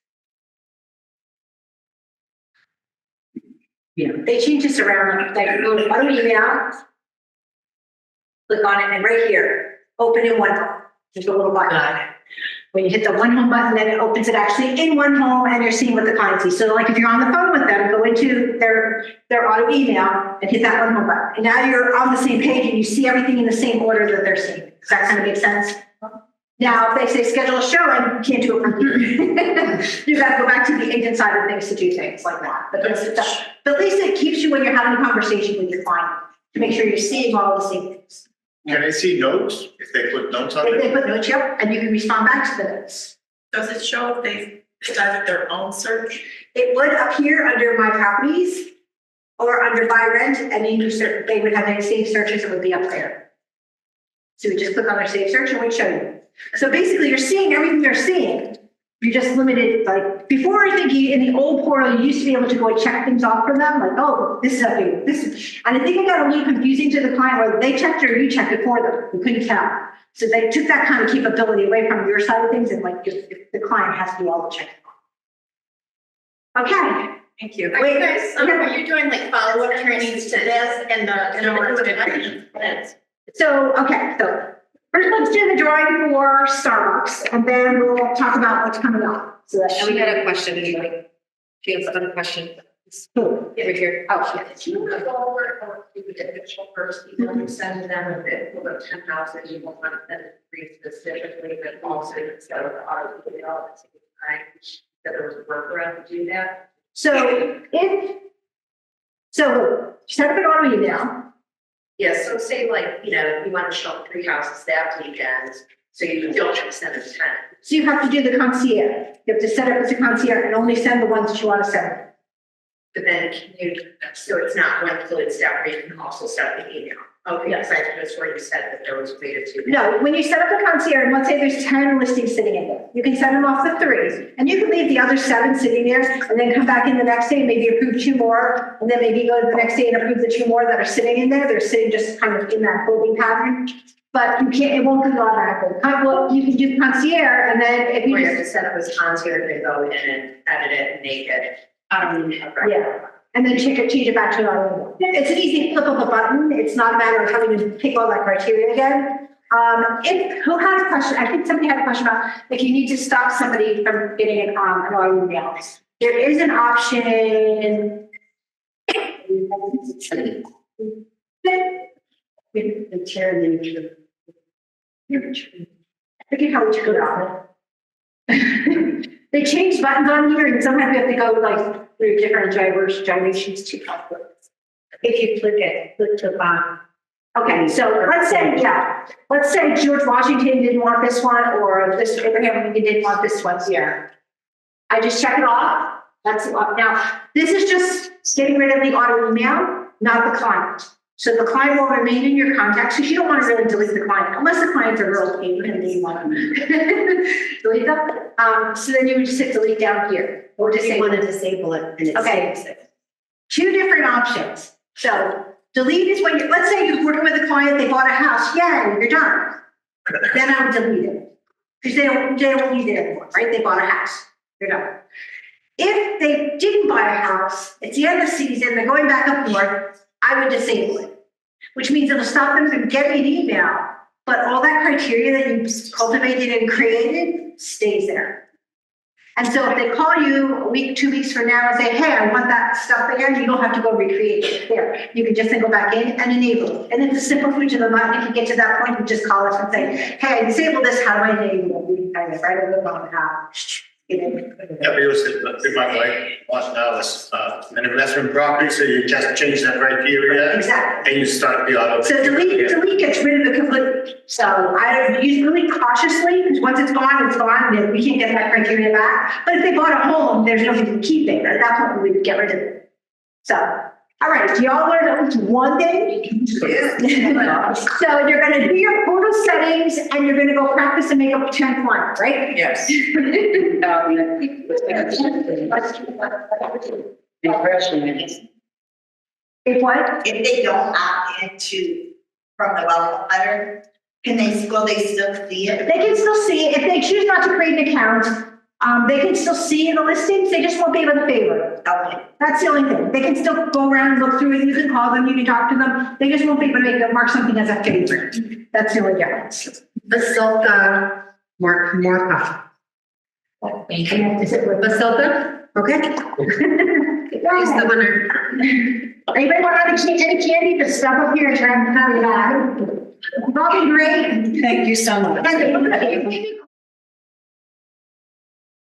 Yeah, they change this around. Like go to auto email, click on it, and right here, open in One Home. There's a little button on it. When you hit the One Home button, then it opens it actually in One Home, and you're seeing what the client sees. So, like if you're on the phone with them, go into their auto email and hit that One Home button. And now you're on the same page, and you see everything in the same order that they're seeing. Does that kind of make sense? Now, if they say schedule a showing, you can't do it from here. You got to go back to the agent side of things to do things like that. But at least it keeps you when you're having a conversation with your client to make sure you're seeing all the same things. Can I see notes if they put notes on If it? they put notes, yep, and you can respond back to the notes. Does it show if they started their own search? It would appear under My Properties or under Buy Rent, and they would have any saved searches that would be up there. So we just click on their save search and we show you. So basically, you're seeing everything they're seeing. You're just limited, like, before, I think in the old portal, you used to be able to go and check things off from them, like, oh, this is okay, this is, and I think it got a little confusing to the client, whether they checked it or you checked it for them, you couldn't tell. So they took that kind of capability away from your side of things, and like, if the client has to do all the checking. Okay. Thank you. Wait, Are you guys, are you doing like follow-up trainings to this and the, So, okay, so first let's do the drawing for Starbucks, and then we'll talk about what's coming up. So that We had a question, anyway. She has another question. Who? Right here. Oh, yeah. Do you want to go over or do the initial first, you know, send them a bit over 10,000, you want to send it free specifically, but also instead of our, you know, at the same time, that there was a workaround to do that? So set up an auto email. Yeah, so say like, you know, you want to show 3 houses that weekend, so you don't have to send them 10. So you have to do the concierge. You have to set up as a concierge and only send the ones that you want to send. But then can you, so it's not one fluid step where you can also set the email. Okay, yes, that's where you said that there was a way to do that. No, when you set up the concierge, and let's say there's 10 listings sitting in there, you can send them off the 3, and you can leave the other 7 sitting there, and then come back in the next day, maybe approve 2 more, and then maybe go to the next day and approve the 2 more that are sitting in there. They're sitting just kind of in that holding pattern, but you can't, it won't do it automatically. Well, you can do the concierge, and then if you Or you just have to set up as concierge and go in and edit it and make it. yeah. And then change it back to normal. It's an easy flip of a button. It's not a matter of having to pick all that criteria again. Who had a question? I think somebody had a question about if you need to stop somebody from getting an auto email. There is an option. The chair and I forget how we turn it off. They changed buttons on here, and sometimes you have to go like through different gyrations to complex. If you click to the bottom. Okay, so let's say George Washington didn't want this one, or this Abraham Lincoln didn't want this one here. I just check it off. That's now. This is just getting rid of the auto email, not the client. So the client will remain in your contacts, because you don't want to really delete the client, unless the client's a real pain and you want to delete them. So then you would just hit delete down here. Or do you want to disable it and it saves it? 2 different options. So delete is when you, let's say you're working with a client, they bought a house, yay, you're done. Then I would delete it, because they don't need it anymore, right? They bought a house, you're done. If they didn't buy a house, it's the end of the season, they're going back up north, I would disable it, which means it'll stop them from getting an email, but all that criteria that you cultivated and created stays there. And so if they call you a week, 2 weeks from now and say, hey, I want that stuff again, you don't have to go recreate it there. You can just then go back in and enable it. And it's a simple switch of the button. If you get to that point, you just call us and say, hey, I disabled this, how do I enable it? We can kind of right over the phone how. Yeah, we use it, but we might like $1,000, and if that's from property, so you just change that criteria. Exactly. And you start the auto. So delete gets rid of it completely. So I use really cautiously, because once it's gone, then we can't get that criteria back. But if they bought a home, there's no reason to keep it. At that point, we would get rid of it. So, all right, do y'all learn at least one thing? Yeah. So you're going to do your portal settings, and you're going to go practice and make up 10 clients, right? Yes. If what? if they don't opt into from the welcome letter, will they still see it? They can still see it. If they choose not to create an account, they can still see the listings. They just won't be able to favorite. Okay. That's the only thing. They can still go around and look through it. You can call them, you can talk to them. They just won't be able to mark something as a favorite. That's the only difference. Basilka, Martha. Is it with Basilka? Okay. Who's the winner? Anybody want any candy to stuff up here and try and have it? That'd be great. Thank you so much. Thank you.